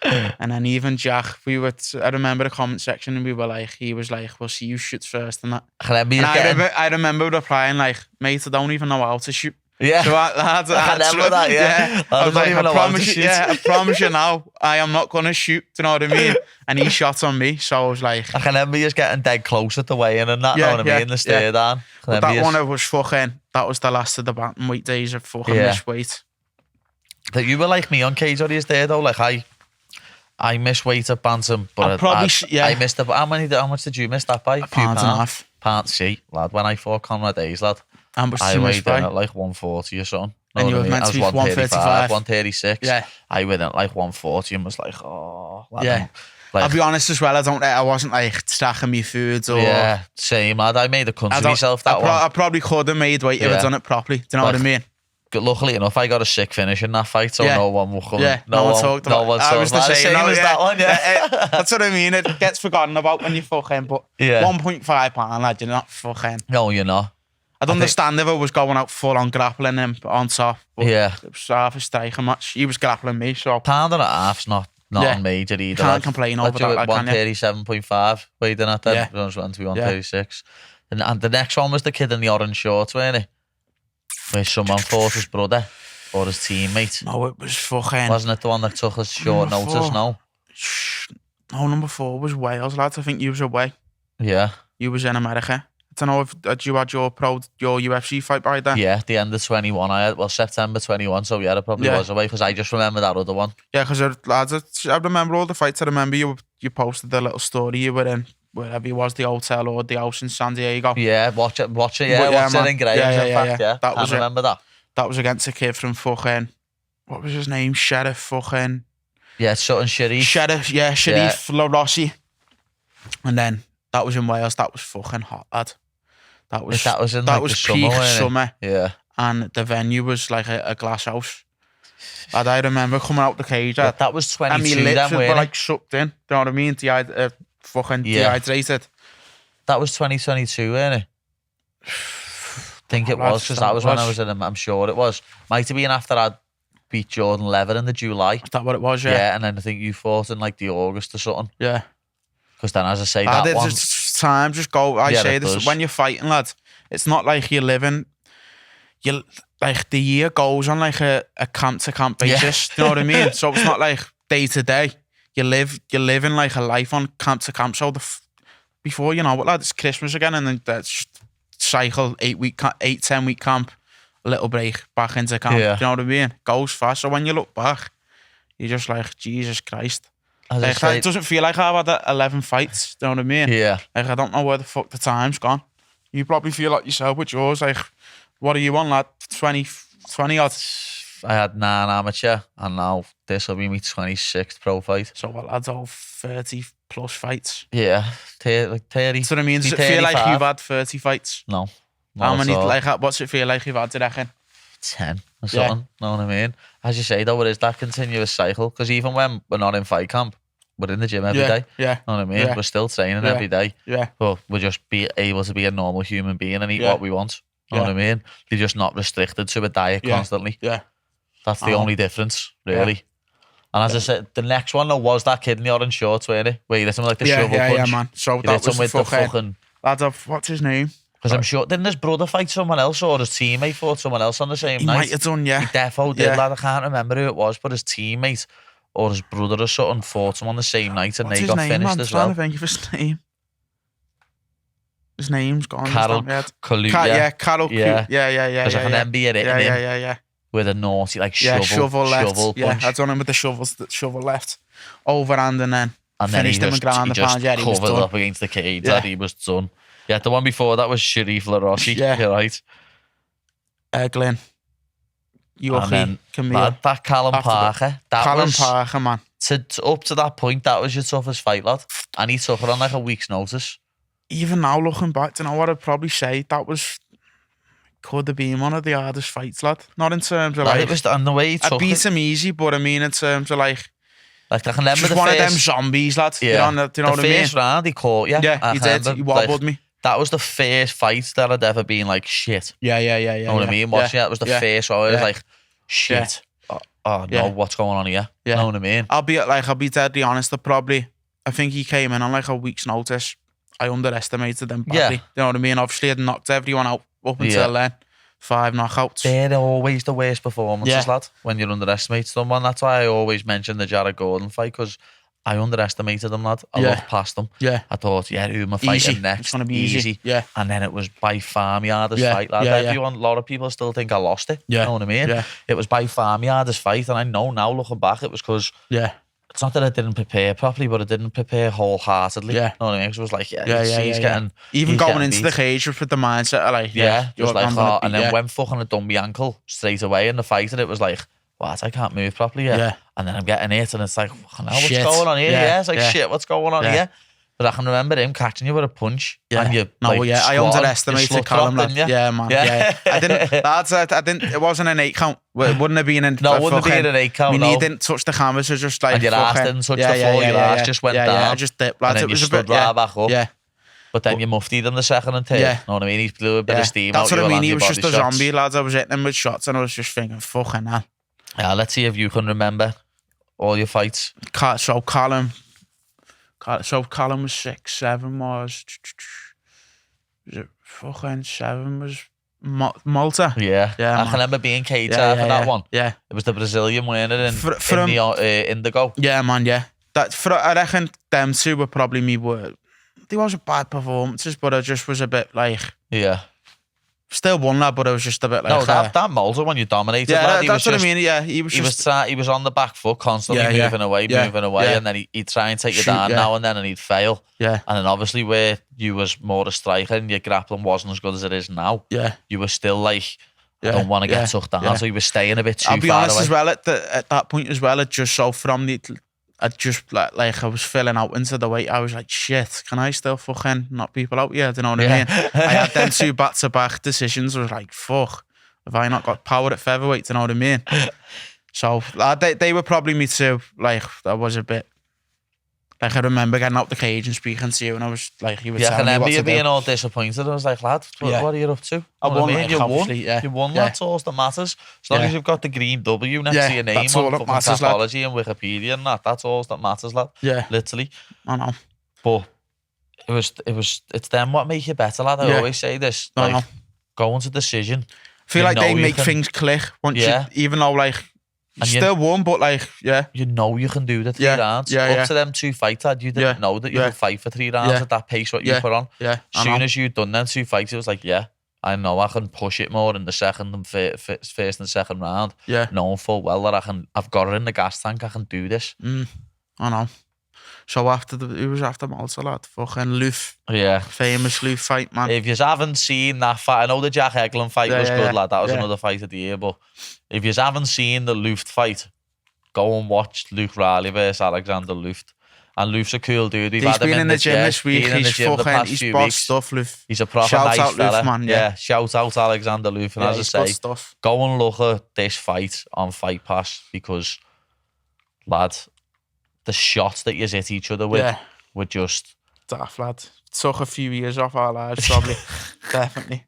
And then even Jack, I remember the comment section and he was like, we'll see you shoot first and that. I remember replying like, mate, I don't even know how to shoot. Yeah. So I remember that, yeah. I was like, I promise you now, I am not going to shoot, do you know what I mean? And he shot on me, so I was like... I can remember you getting dead close at the weigh-in and that, know what I mean? The stare down. But that one was that was the last of the bantamweight days of fucking miss weight. But you were like me on Cage Warriors there though, like I missed weight at bantam, but I missed it. How much did you miss that by? A pound and a half. See, lad, when I fought Conrad Hayes, lad, I weighed in at like 140 or something. And you were meant to be 135. 136. Yeah. I went at like 140 and was like, oh, lad, Like, I'll be honest as well, I wasn't like stacking me foods or... Yeah, same lad. I made a cunt of myself that one. I probably could have made weight if I'd done it properly. Do you know what I mean? Luckily enough, I got a sick finish in that fight, so no one will come. Yeah, no one talked about it. I was the same as that one, That's what I mean. It gets forgotten about when you fucking... But 1.5 pound, lad, you're not fucking... No, you're not. I'd understand if I was going out full on grappling him on top. But it was half a striking match. He was grappling me, so... Pound and a half's not major either. Can't complain over that, like, 137.5 weighed in at then. It was went to be 136. And the next one was the kid in the orange shorts, wasn't it? Where someone fought his brother or his teammate. No, it was fucking... Wasn't it the one that took us short notice, no? No, number 4 was Wales, lads. I think you was away. Yeah. You was in America. I don't know if you had your UFC fight by then. Yeah, the end of 21. September 21, so I probably was away because I just remember that other one. Yeah, because lads, I remember all the fights. I remember you posted the little story you were in, wherever it was, the hotel or the house in San Diego. Yeah, watch it, watch it in Graham's, in fact, yeah. That was remember that. That was against a kid from fucking, what was his name? Sheriff fucking... Yeah, something Sharif. Sharif LaRossi. And then, that was in Wales. That was fucking hot, lad. That was in that was peak summer. Yeah. And the venue was like a glass house. And I remember coming out the cage. That was 22 and my lips were like sucked in. Do you know what I mean? Fucking dehydrated. That was 2022, wasn't it? I think it was, because that was when I was in them. I'm sure it was. Might have been after I'd beat Jordan Lever in the July. Is that what it was? Yeah. Yeah, and then I think you fought in like the August or something. Yeah. Because then, as I say, that one... Time just go. I say this when you're fighting, lads. It's not like you're living. You like the year goes on like a camp to camp basis. Do you know what I mean? So it's not like day to day. You're living like a life on camp to camp. So before you know what, lad, it's Christmas again, and then that's cycle 10 week camp, a little break back into camp. Yeah. Do you know what I mean? Goes fast. So when you look back, you're just like, Jesus Christ. Like, it doesn't feel like I've had 11 fights. Do you know what I mean? Yeah. Like, I don't know where the fuck the time's gone. You probably feel like yourself with yours. Like, what are you on, lad? 20 odd? I had 9 amateur, and now this will be my 26th pro fight. So, well, lads, all 30 plus fights. Yeah, 30. That's what I mean. Does it feel like you've had 30 fights? No. How many, what's it feel like you've had, do you reckon? 10 or something, know what I mean? As you say, though, it is that continuous cycle, because even when we're not in fight camp, we're in the gym every day. Yeah. Know what I mean? We're still training every day. Yeah. But we're just be able to be a normal human being and eat what we want. Know what I mean? You're just not restricted to a diet constantly. Yeah. That's the only difference, really. Yeah. And as I said, the next one though was that kid in the orange shorts, where he hit him like the shovel punch. Yeah, man. So that was with the fucking... Lads, what's his name? Because I'm sure, didn't his brother fight someone else, or his teammate fought someone else on the same night? He might have done, yeah. He defo did, lad. I can't remember who it was, but his teammate or his brother or something fought him on the same night, and they got finished as well. I'm trying to think of his name. His name's gone. Carol Kalu. Carol. Yeah. Because I can then be hitting him. Yeah. With a naughty shovel left. Shovel punch. I done him with the shovel left. Overhand and then finished him and ground the pound. Yeah, he was covered up against the cage. Yeah. He was done. Yeah, the one before that was Sharif LaRossi. Yeah. You're right. Glenn. And then that Callum Parker. Parker, man. Up to that point, that was your toughest fight, lad. And he took it on like a week's notice. Even now, looking back, do you know what I'd probably say? That could have been one of the hardest fights, lad. Not in terms of it was, and the way he took I beat him easy, but I mean in terms of like I can remember just one of them zombies, lad. Yeah. Do you know what I mean? The first round, he caught you. Yeah, he did. He wobbled me. That was the first fight that I'd ever been like, shit. Yeah. You know what I mean? Watching it was the first one. I was like, shit. Oh no, what's going on here? You know what I mean? I'll be deadly honest. I think he came in on like a week's notice. I underestimated them badly. You know what I mean? Obviously, I'd knocked everyone out up until then. 5 knockouts. They're always the worst performances, lad, when you underestimate someone. That's why I always mention the Jared Gordon fight, because I underestimated him, lad. I looked past him. Yeah. I thought, who am I fighting next? It's going to be easy. Yeah. And then it was by far my hardest fight, lad. A lot of people still think I lost it. You know what I mean? Yeah. It was by far my hardest fight, and I know now, looking back, it was because... Yeah. It's not that I didn't prepare properly, but I didn't prepare wholeheartedly. Yeah. You know what I mean? Because it was like, he's getting... Even going into the cage with the mindset of like... just like, and then when fucking had done my ankle straight away in the fight, and it was like, what, I can't move properly yet. Yeah. And then I'm getting hit and it's like, fucking hell, what's Shit. going on here? Yeah. Yeah, it's like, Yeah. shit, what's going on Yeah. here? But I can remember him catching you with a punch. Yeah. And you, No, like, yeah, I squatting, underestimated you Callum. slut-dropped, didn't you? Yeah, man. Yeah. I didn't, it wasn't an 8 count. It wouldn't have been in. No, it wouldn't have been an 8 count, My knee no. didn't touch the canvas, it was just like. And your ass didn't touch the floor, your ass just went down. Yeah, I just dipped, lads. And then It was you a bit. stood right back up. Yeah. But then you muftied him the second and third. Yeah. Know what I mean? He blew a bit of steam out. That's what I mean. He was just a shots. zombie, lads. I was hitting him with shots and I was just thinking, fucking hell. Yeah, let's see if you can remember all your fights. So Callum was 6, 7 was it fucking 7 was Malta. Yeah. Yeah, I man. can remember being caged Yeah, for that one. Yeah. It was the Brazilian winner in For the Indigo. Yeah, man, yeah. I reckon them two were probably they wasn't bad performances, but I just was a bit like, Yeah. still won that, but it was just a bit like, No, that Malta when you dominated, yeah, lad, that's what I mean. Yeah, he was He was on the back foot, constantly Yeah, moving away, yeah. and then he'd try and take you Shoot, down yeah. now and then, and he'd fail. Yeah, And then obviously where you was more a striker and your grappling wasn't as good as it is now, yeah. you were still like, I Yeah, don't want to get yeah, sucked down, yeah. so you were staying a bit too I'll be far honest away. as well, at that point as well, it just so from the, I just like I was filling out into the weight. I was like, shit, can I still fucking knock people out? Yeah, do you know what I mean? I had them 2 back-to-back decisions. I was like, fuck, have I not got power at featherweight? Do you know what I mean? So they were probably me too. Like, that was a bit. Like, I remember getting out the cage and speaking to you, and I was like, you were Yeah, I telling can me remember what you to being do. all disappointed. I was like, lad, Yeah. what are you up to? I Know what won, mean? like, You won. obviously, yeah. You won, Yeah. that's all that matters. As long Yeah. as you've got the green W next Yeah, to your name that's all on that fucking matters, lad. Tapology and Wikipedia and that's all that matters, lad. Yeah, Literally. I know. But it's them what make you better, lad. I Yeah. always say this. I Like, know. going to decision. I feel You like know they you make can- things click once Yeah. you, even though like you And you- still won, but like yeah, You know you can do the 3 Yeah, rounds. yeah, Up yeah. to them 2 fights, lad, you didn't Yeah, know that you yeah. could fight for 3 rounds Yeah. at that pace what you Yeah. put on. yeah. I As know. soon as you'd done them 2 fights, it was like, yeah, I know I can push it more in the second and first and second round. Yeah. Knowing full well that I've got it in the gas tank, I can do this. I know. So it was after Malta, lad. Fucking Loof, Yeah. famous Loof fight, man. If you haven't seen that fight, I know the Jack Eglin fight Yeah, was yeah, good, yeah. lad. That was Yeah. another fight of the year. But if you haven't seen the Luft fight, go and watch Luke Riley versus Alexander Luft. And Luft's a cool dude. We've He's had him been in the gym yeah, this week. been in the He's gym the fucking, past he's few boss weeks. stuff, Loof. He's a proper Shout nice out Luke, fella. man, yeah. Shout out Alexander Luft. And Yeah, as he's I good say, stuff. go and look at this fight on Fight Pass because, lad, the shots that you hit each other with Yeah, were just... daft, lad. Took a few years off our lives, probably. Definitely.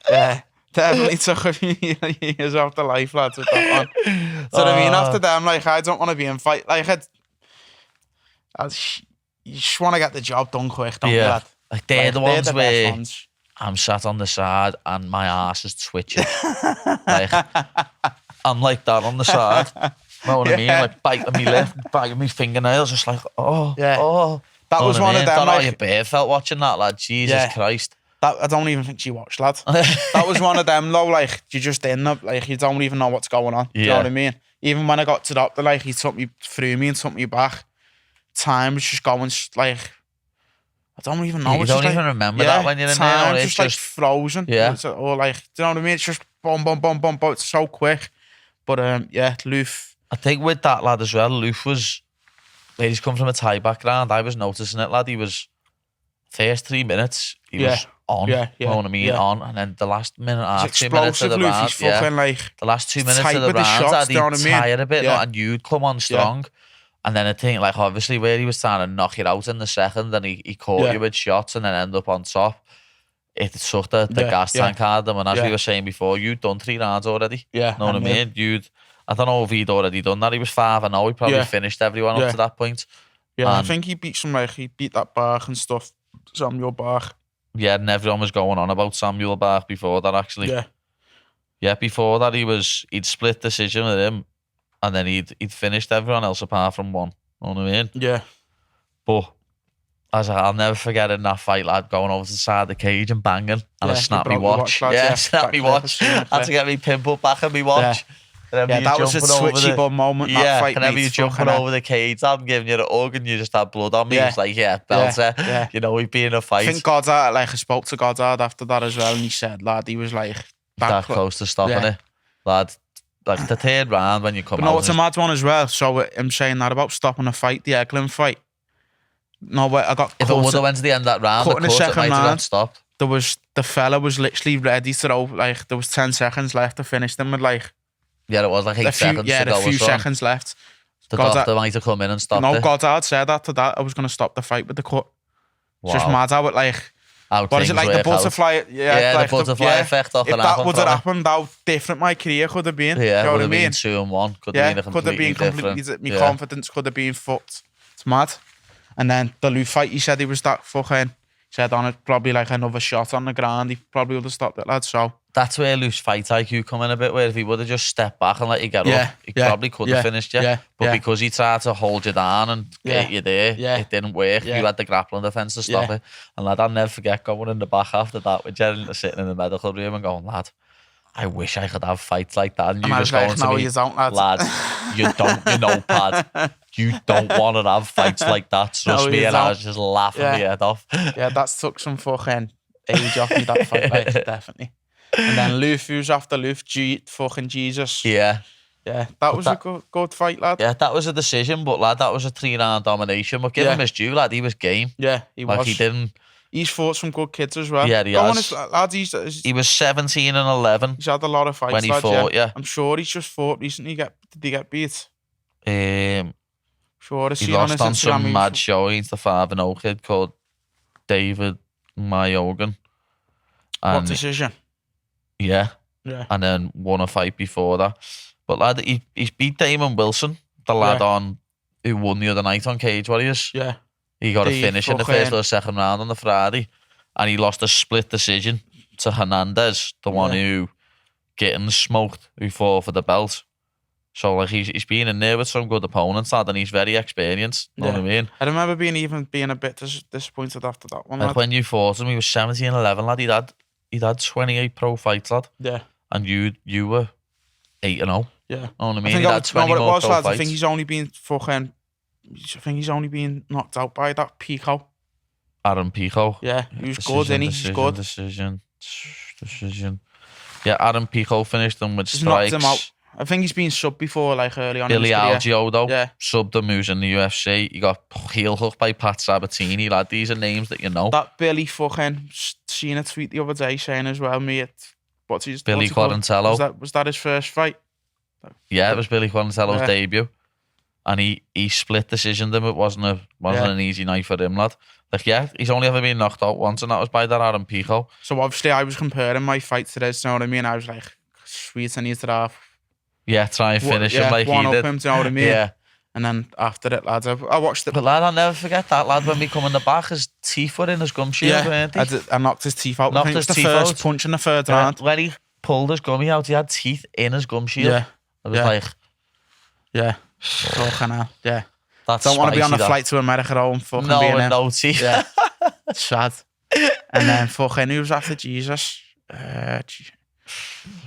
Yeah. Definitely took a few years off the life, lads, with that one. So I mean, after them, like, I don't want to be in fight. Like, you just want to get the job done quick, don't you, Yeah. lad? Like, they're the ones best where ones. I'm sat on the side and my ass is twitching. Like, I'm like that on the side. Know what I mean? Yeah. Like, biting me lip, biting me fingernails, just like, oh, Yeah. oh. That Know was what I one mean? of them, Don't know how like- your bear felt watching that, lad. Jesus Yeah. Christ. That I don't even think she watched, lad. That was one of them, though, like, you just end up, like, you don't even know what's going on. Do you know Yeah. what I mean? Even when I got to the doctor, like, he took me through me and took me back. Time was just going, like, I don't even know. You It's don't just even like, remember that when you're in there. time Or just it's like just, frozen. Yeah. Or like, do you know what I mean? It's just boom, boom, boom, boom, boom. It's so quick. But yeah, Loof. I think with that lad as well, Luke was, he's come from a Thai background. I was noticing it, lad. He was, first 3 minutes, he Yeah. was on. Yeah, yeah, You know what I mean? yeah. On. And then the last minute and a He's half, 2 minutes of explosive, the Loof. round. He's Yeah. fucking like, The last 2 minutes tight of the with the round, shots, do you know he'd what I mean? tired a bit, Yeah. and you'd come on strong. And then I think, like, obviously, where he was trying to knock it out in the second, and he caught Yeah. you with shots and then end up on top. It took the Yeah, gas yeah. tank out of him. And as Yeah. we were saying before, you'd done 3 rounds already. yeah. Know what I mean? I don't know if he'd already done that. He was 5-0. He probably Yeah. finished everyone Yeah. up to that point. Yeah, I And- think he beat he beat that Bach and stuff. Samuel Bach. Yeah, and everyone was going on about Samuel Bach before that, actually. Yeah. Yeah, before that, he'd split decision with him, and then he'd finished everyone else apart from one. Know what I mean? Yeah. But I'll never forget in that fight, lad, going over to the side of the cage and banging, and Yeah, I you snapped me broke your watch. watch, lad, Yeah, yeah. snapped me Back there, watch. I've seen it, Had to get me pimple back in me watch. Yeah, that was a switchy bum moment. Yeah, that fight, whenever mate, you jumping fucking hell. over the cage, I'm giving you the hug and you just had blood on me. Yeah. It's like, yeah, belter. Yeah. You know, we'd be in a fight. I think Goddard, like I spoke to Goddard after that as well, and he said, lad, he was like that close to stopping Yeah. it. Lad, like the third round when you come But no, out. it's a mad one as well. So I'm saying that about stopping a fight, the Eglin fight. No, but I got if it would have went to the end of that round, cut in the it second might have got round. stopped. The fella was literally ready to throw, like, there was 10 seconds left to finish them with, like, Yeah, it was like 8 seconds to go. a few seconds left. The doctor might have come in and stopped it. Goddard said after that I was going to stop the fight with the cut. It's just mad how it, like, what is it, like the butterfly? Yeah, like the butterfly effect. If that would have happened, how different my career could have been. Yeah, you know would what have I been 2-1. Could have been completely different. My confidence could have been fucked. It's mad. And then the Lou fight, he said he was that fucking. He said on it, probably like another shot on the ground, he probably would have stopped it, lad. So that's where Lou's fight IQ come in a bit, where if he would have just stepped back and let you get up, he probably could have finished you. But because he tried to hold you down and get you there, it didn't work. You had the grappling defence to stop it. And lad, I'll never forget going in the back after that with Jerry sitting in the medical room and going, lad, I wish I could have fights like that. And you just going to me, you don't, lad, you don't, you know, Pad, you don't want to have fights like that. Trust me. And I was just laughing my head off. Yeah, that took some fucking age off me, that fight, like, definitely. And then Loof, who's after Loof, fucking Jesus. Yeah. Yeah, that was a good fight, lad. Yeah, that was a decision, but lad, that was a 3-round domination. But give him his due, lad, he was game. Yeah, he was. Like, he didn't... He's fought some good kids as well. Yeah, he has. Lads, he was 17 and 11. He's had a lot of fights, when he fought, yeah. I'm sure he's just fought recently. Did he get beat? Sure, he lost on some mad show against the 5-0 kid called David Mayogan. What decision? Yeah. Yeah. And then won a fight before that. But lad, he's beat Damon Wilson, the lad on who won the other night on Cage Warriors. Yeah. He got a finish in the first or second round on the Friday, and he lost a split decision to Hernandez, the one who getting smoked, who fought for the belt. So like he's been in there with some good opponents, lad, and he's very experienced. You know what I mean? I remember being a bit disappointed after that one. Like when you fought him, he was 17-11, lad. He'd had 28 pro fights, lad. Yeah. And you were 8-0. Yeah. You know what I mean? He had 20 more pro fights. I think he's only been knocked out by that Pico. Aaron Pico. Yeah, he was good, isn't he? He's good. Decision. Yeah, Aaron Pico finished him with strikes. Knocked him out. I think he's been subbed before, like early on Billy in his career. Algio, though. Yeah. Subbed him, who's in the UFC. He got heel hooked by Pat Sabatini, lad. These are names that you know. That Billy fucking seen a tweet the other day saying as well, mate. Billy Quarantello. Was that his first fight? Yeah, it was Billy Quarantello's debut. And he split decisioned him. It wasn't an easy night for him, lad. Like, yeah, he's only ever been knocked out once, and that was by that Aaron Pico. So obviously I was comparing my fight to this, you know what I mean? I was like, sweet, I need to have... Yeah, try and finish him like he did. Him, do you know what I mean? Yeah. And then after it, lads, I watched it. But lad, I'll never forget that, lad, when we come in the back, his teeth were in his gum shield, weren't he? I knocked his teeth out. I think it was the first punch in the third round. When he pulled his gummy out, he had teeth in his gum shield. Yeah. I was like... Yeah. Fucking hell. Yeah. That's Don't want to be on a that. flight to America though and fucking being him. No teeth. Yeah. Sad. And then fucking who was after Jesus?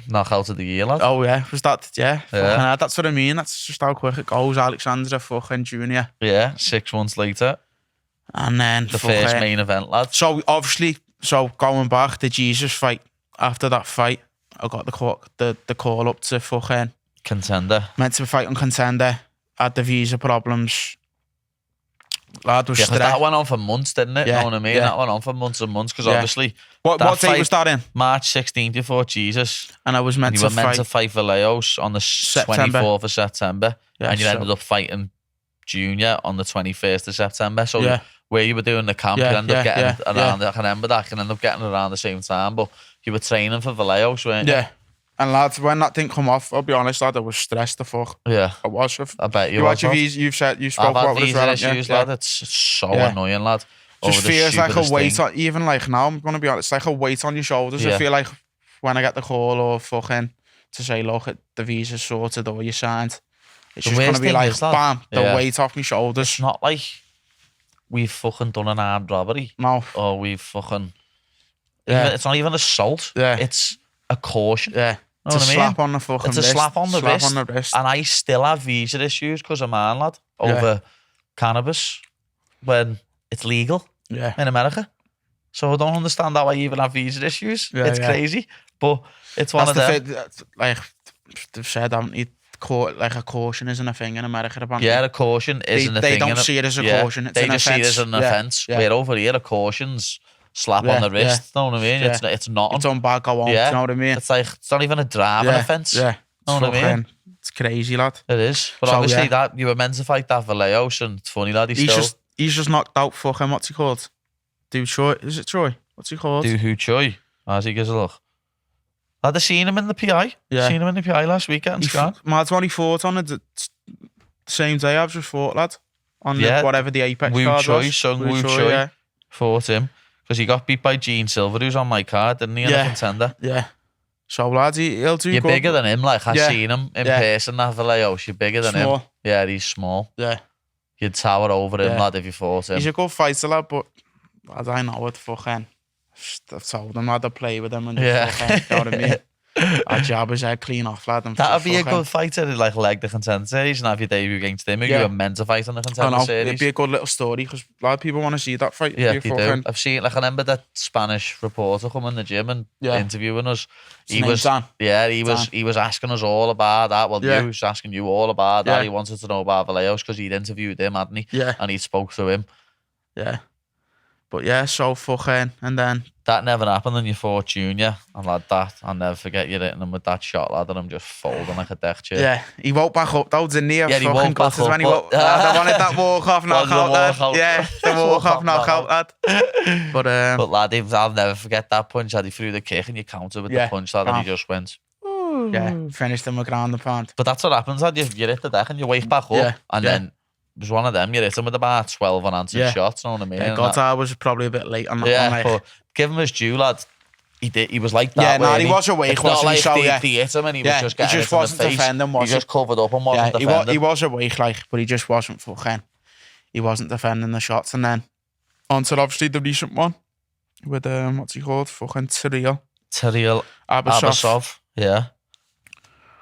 Knockout of the year, lad. Oh yeah, was that? Yeah. Fucking hell, that's what I mean. That's just how quick it goes. Alexander fucking Junior. Yeah, 6 months later. And then the first main event, lad. So obviously, going back, the Jesus fight. After that fight, I got the call up to fucking Contender. Meant to be fighting Contender. Had the visa problems. Lad was stressed. That went on for months, didn't it? Yeah, You know what I mean? yeah. That went on for months and months, because obviously... What date was that in? March 16th, you fought Jesus. And I was meant to fight Vallejos on the 24th of September. Yeah, and you ended up fighting Junior on the 21st of September. So where you were doing the camp, you ended up getting around... I can remember that. I can end up getting around the same time. But you were training for Vallejos, weren't you? Yeah. And lads, when that didn't come off, I'll be honest, lad, I was stressed the fuck. Yeah. I was. I bet you was. You've spoke about it as well. Issues, lad. It's so annoying, lad. Just feels like a weight on, even like now, I'm going to be honest, it's like a weight on your shoulders. I feel like when I get the call or fucking to say, look, the visa's sorted or you signed, it's just going to be like, bam, the weight off my shoulders. It's not like we've fucking done an armed robbery. No. Or we've fucking... It's not even assault. Yeah. It's a caution. Yeah. It's a slap on the fucking wrist. It's a slap on the wrist. And I still have visa issues because of mine, lad, over cannabis when it's legal in America. So I don't understand how I even have visa issues. It's crazy. But it's one of them. Like, they've said, haven't you, like a caution isn't a thing in America, apparently. Yeah, a caution isn't a thing. They don't see it as a caution, it's they an just offence. see it as an offence. Yeah. We're over here, a caution's slap on the wrist, you know what I mean? Yeah. It's not. It's on bad, go on, do you know what I mean? It's like, it's not even a driving offence. Yeah, know what I mean? It's crazy, lad. It is. But So, obviously, that you were meant to fight that Vallejos, and it's funny that he's just knocked out fucking, what's he called? Dude, Troy. Is it Troy? What's he called? Dude, who Choi? As he gives a look. Had I seen him in the PI? Yeah. Seen him in the PI last weekend. Mad's one he fought on the same day I've just fought, lad. On the, whatever the Apex card was. Sung Woo Choi fought him. Because he got beat by Gene Silver, who's on my card, didn't he, in a contender? Yeah. So, lads, he'll do You're good. bigger than him, like, I've seen him in person, that Vallejos. You're bigger than him. Yeah, he's small. Yeah. You'd tower over him, lad, if you fought him. He's a good fighter, lad, but I don't know what fucking... I've told him, lad, to play with him and just fucking, you know what I mean? Our job is clean off, lad. That'd be a good fighter to like leg the contender series and have your debut against him. You were meant to fight on the contender series. It'd be a good little story because a lot of people want to see that fight. Yeah, they do. I've seen, like, I remember that Spanish reporter come in the gym and interviewing us. He was asking us all about that. Well, he was asking you all about that. He wanted to know about Vallejos because he'd interviewed him, hadn't he? Yeah. And he spoke to him. Yeah. But yeah, so fucking, and then... That never happened in your fought Junior. And lad, that, I'll never forget you hitting him with that shot, lad, and I'm just folding like a deck chair. Yeah, he woke back up though, didn't he? Yeah, he woke back up. When he woke, I wanted that walk-off knockout, lad. Yeah, the walk-off knockout, lad. But lad, I'll never forget that punch. He threw the kick and you countered with the punch, lad, and he just went... Yeah, finished him with ground and pound. But that's what happens, lad. You hit the deck and you wake back up, and then... It was one of them. You hit him with about 12 unanswered shots, you know what I mean? Yeah, Goddard was probably a bit late on that one. But give him his due, lad. He was like that. Yeah, no, he was awake. It's not like they hit him and he was just getting it in the face. He just covered up and wasn't defending. He was awake, like, but he just wasn't fucking... He wasn't defending the shots. And then, onto obviously the recent one with, what's he called? Fucking Tyrell Abasov. Yeah.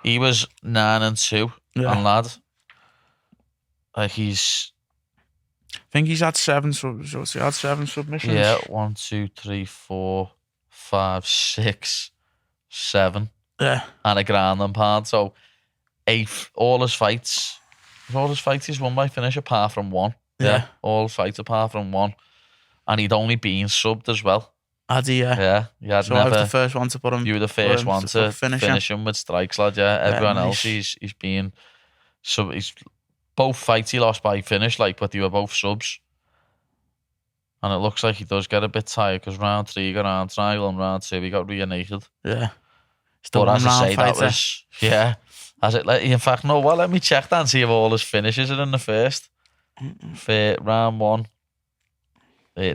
He was 9-2 on lad. Like I think he's had 7 submissions. Yeah, 1, 2, 3, 4, 5, 6, 7. Yeah. And a ground and pound. So all his fights he's won by finish apart from one. Yeah. All fights apart from one. And he'd only been subbed as well. Had he, Yeah. I was the first one to put him. You were the first one to finish him with strikes, lad, Everyone else he's been he's both fights he lost by finish, like, but they were both subs. And it looks like he does get a bit tired because round 3 he got arm triangle and round 2 he got rear naked. Yeah. But as I say, that was... Yeah. In fact, no, well, let me check that and see if all his finishes are in the first. For round 1.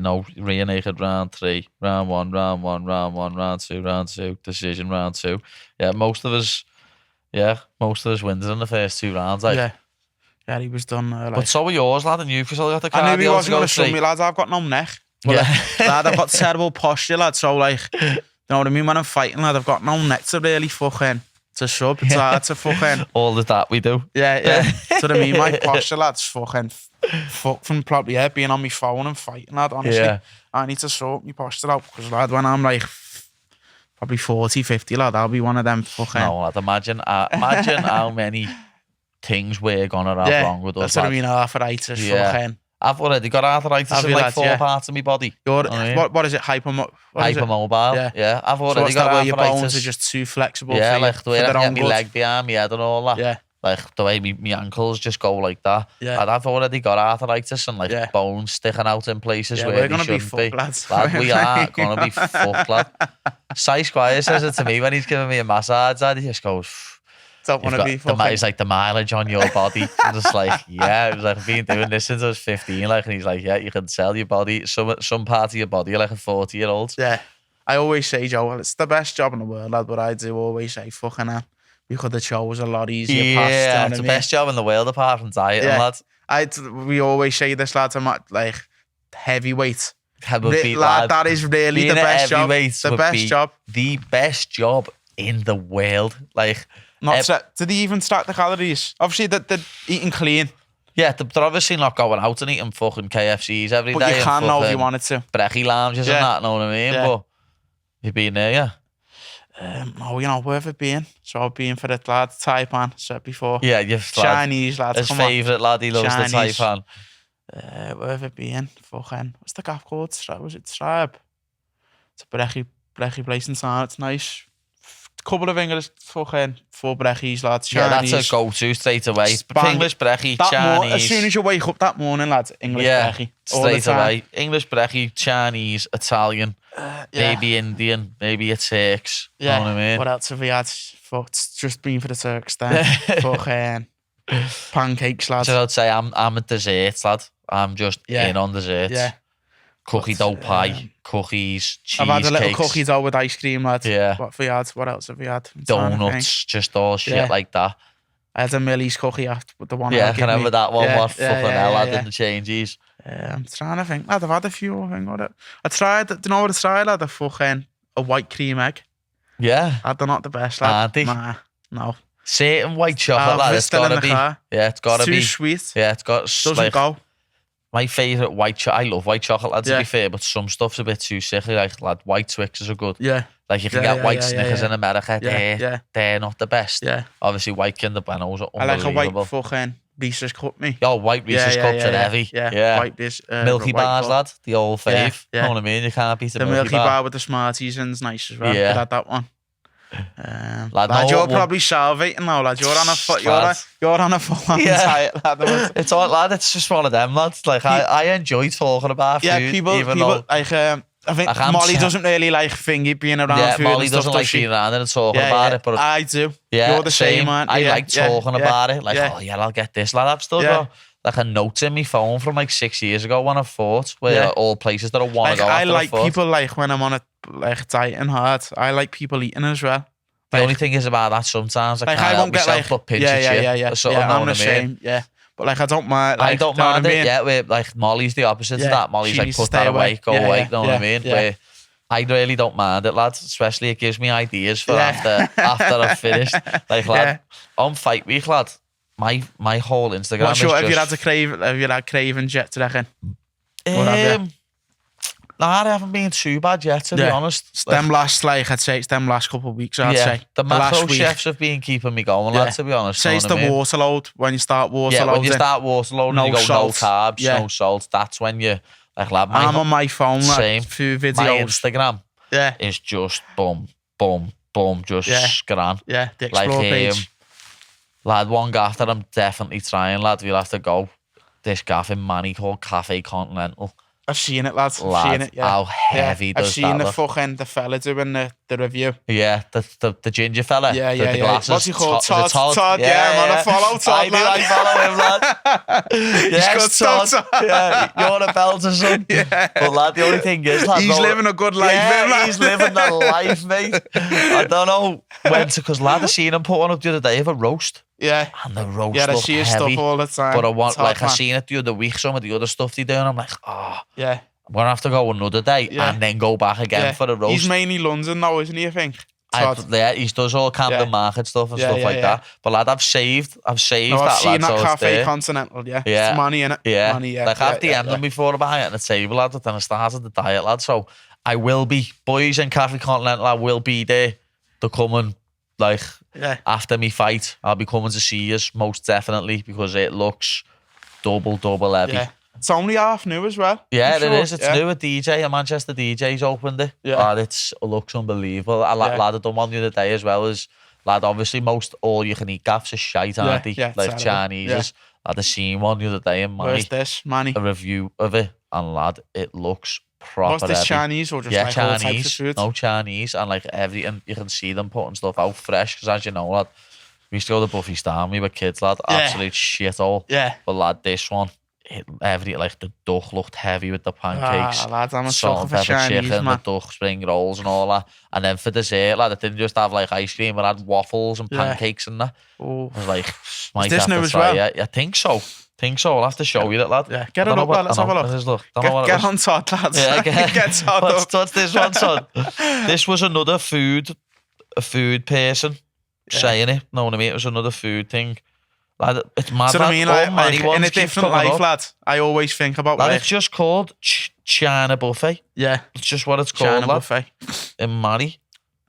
No, rear naked round 3. Round 1, round 2, decision round 2. Yeah, most of his wins are in the first 2 rounds, like. Yeah, he was done. But so were yours, lad, and you've still got the cardio. I knew he wasn't going to sub me, lads. I've got no neck. But, lad, I've got terrible posture, lad. So, like, you know what I mean? When I'm fighting, lad, I've got no neck to really fucking to sub. It's hard to fucking... All of that we do. Yeah. So, I mean, my posture, lad's fucking fucked from probably being on my phone and fighting, lad, honestly. Yeah. I need to sort my posture out because, lad, when I'm like... Probably 40, 50, lad, I'll be one of them fucking... No, lad, imagine how many... things we're gonna have wrong with us. That's what I mean, arthritis. Fucking. I've already got arthritis in like 4 parts of my body. What is it? Hypermobile. Yeah. I've already got arthritis. Your bones are just too flexible. Yeah, like the way I get my leg behind my head and all that. Yeah. Like the way my ankles just go like that. Yeah. And I've already got arthritis and like bones sticking out in places where they shouldn't be. Lads. Lad, we are gonna be fucked, lad. Cy Squire says it to me when he's giving me a massage. Lad, he just goes. Don't want to be fucking... He's like, the mileage on your body. I'm just like, yeah. He's like, I've been doing this since I was 15. Like, and he's like, yeah, you can sell your body, some part of your body, like a 40-year-old. Yeah. I always say, Joe, well, it's the best job in the world, lad, but I do always say, fucking hell, we could have chose a lot easier past. Yeah, it's the best job in the world apart from dieting, lad. We always say this, lads, I'm like, heavyweight. Lad, that is really the best job. The best job. The best job in the world. Like... Did they even stack the calories? Obviously, they're eating clean. Yeah, they're obviously not going out and eating fucking KFCs every day. But you can know if you wanted to. Brekkie lounges and that, know what I mean? But you've been there, yeah? Oh, you know, where have I been? So I've been for the lad, Taipan, said before. Yeah, you've Chinese lads, his come on. favourite lad, he loves Chinese. the Taipan. Where have I been? Fucking, what's the gaff called? Was it Tribe? It's a brechy place in town, it's nice. Couple of English fucking 4 brecchies, lads. Chinese. Yeah, that's a go-to straight away. English brekkie, Chinese. As soon as you wake up that morning, lads, English brekkie. Straight away. English brekkie, Chinese, Italian, maybe Indian, maybe a Turks. Yeah. You know what I mean? What else have we had? It's just been for the Turks then. Fucking pancakes, lads. So I'd say I'm a dessert lad. I'm just in on desserts. Yeah. Cookie dough pie, cookies, cheesecakes. I've had a little cookie dough with ice cream, lads. Yeah. What have we had? What else have we had? Donuts, just all shit like that. I had a Millie's cookie with the one. Yeah, I can remember that one. Yeah, what fucking hell, I didn't change these. I'm trying to think. Lad, I've had a few, I think. I tried, do you know what I tried, lad? A white cream egg. Yeah. They're not the best, lad. Aren't they? Nah, no. Certain white chocolate, lad, it's gotta be. Car. Yeah, it's gotta it's be. too sweet. Yeah, it's got. Doesn't go. My favourite white chocolate, I love white chocolate, lad, to be fair, but some stuff's a bit too sickly. Like, lad, white Twixes are good. Yeah. Like, you can get white Snickers in America, they're not the best. Yeah. Obviously, white Kinder Buenos are unbelievable. I like a white fucking Reese's cup, me. Oh, white Reese's cups are heavy. Yeah. White this, Milky bars, cup. lad, the old fave. Yeah. You know what I mean? You can't beat the Milky bar with the Smarties and it's nice as well. Yeah. I had that one. Lad, you're probably salivating now, lad. You're on a full diet, lad. It's all, lad. It's just one of them, lads. Like I enjoy talking about food. Yeah, people like. I think Molly doesn't really like thingy being around food. Molly and stuff, doesn't like being around it and talking about it, but I do. Yeah, you're the same, man. I like talking about it. Like, oh yeah, I'll get this, lad. I've still got like a note in my phone from like 6 years ago when I fought, where all places that I want to go. I like people like when I'm on a diet and hard. I like people eating as well. The only thing is about that sometimes I won't get like I'm the same. Yeah. But like I don't mind. Like, I don't mind it. Yeah, where like Molly's the opposite of that. Molly's like put that away, go away. You know what I mean? Where I really don't mind it, lads. Especially it gives me ideas for after I've finished. Like, lad, on fight week, lad. My whole Instagram. What's have you had cravings yet? Do you reckon? Nah, I haven't been too bad yet, to be honest. It's them last couple of weeks, I'd say. The macro chefs have been keeping me going, lad, to be honest. Say it's the water load, when you start water loading. When you start water loading, you go no carbs, no salt. That's when you, like, lad, I'm on my phone, same. Few videos. My Instagram is just boom, boom, boom, just scran. Yeah, the explore page. Lad, one gaff that I'm definitely trying, lad, we'll have to go. This gaff in Manny called Cafe Continental. I've seen it, lads. I've seen it, how heavy does that I've seen the fella doing the review. Yeah, the ginger fella. Yeah. The glasses. What's he called? Todd. I'm on a follow Todd, I follow him, lad. Yes, Todd. Yeah, you're a belter, son. Yeah. But, lad, the only thing is, lad, he's living a good life, man. He's living the life, mate. I don't know when to, because, lad, I seen him put one up the other day of a roast. Yeah. And the roast I looked see heavy. Stuff all the time. But I seen it the other week, some of the other stuff they do, and I'm like, yeah. I'm going to have to go another day and then go back again for the roast. He's mainly London now, isn't he, I think? He does all Camden Market stuff and stuff like that. But, lad, I've saved that, I've seen lad, that so Cafe Continental, yeah. It's money in it. Yeah. Money, Like, I've DM'd them before about it on the table, lad, but then I started the diet, lad. So, I will be, boys in Cafe Continental, I will be there to come and, like, after me fight, I'll be coming to see you, most definitely, because it looks double heavy. Yeah. It's only half new as well. Yeah, it is. It's new. A Manchester DJ's opened it. Yeah. It looks unbelievable. Lad, I done one the other day as well. Lad, obviously, most all-you-can-eat gaffs are shite, aren't they? Yeah, like Chinese. Yeah. Lad, I seen one the other day in Manny. Where's this, Manny? A review of it, and, lad, it looks proper. What's this, heavy. Chinese or just like Chinese, all types of food? No, Chinese, and like everything, you can see them putting stuff out fresh, because as you know, lad, we used to go to Buffy's Down, we were kids, lad, absolute shit all. Yeah. But, lad, this one, everything, like the duck looked heavy with the pancakes. Lad, I'm a salt sucker for Chinese, chicken, man. the duck spring rolls and all that. And then for dessert, lad, it didn't just have like ice cream, it had waffles and pancakes and that. Oh. I was like, is this new as well? Yeah, I think so. I'll have to show you that, lad. Yeah, get it up, lad. Let's have a look. Get on Todd, lads. Yeah, get Todd up. What's this one, son? This was another a food person saying it. Know what I mean? It was another food thing. Lad, it's mad. So I mean, like in a different life, lad, I always think about lad, it's just called China Buffet. Yeah. It's just what it's called, China lad. Buffet. In Mari.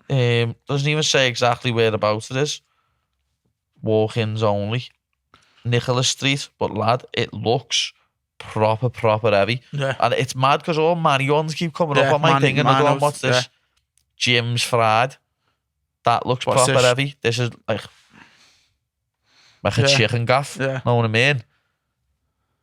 Doesn't even say exactly whereabouts it is. Walk-ins only. Nicholas Street, but lad, it looks proper heavy. Yeah. And it's mad because all Marions keep coming up on my thing and I don't know what's this. Jim's Fried. That looks What's proper this? heavy. This is like a chicken gaff. Yeah. Know what I mean?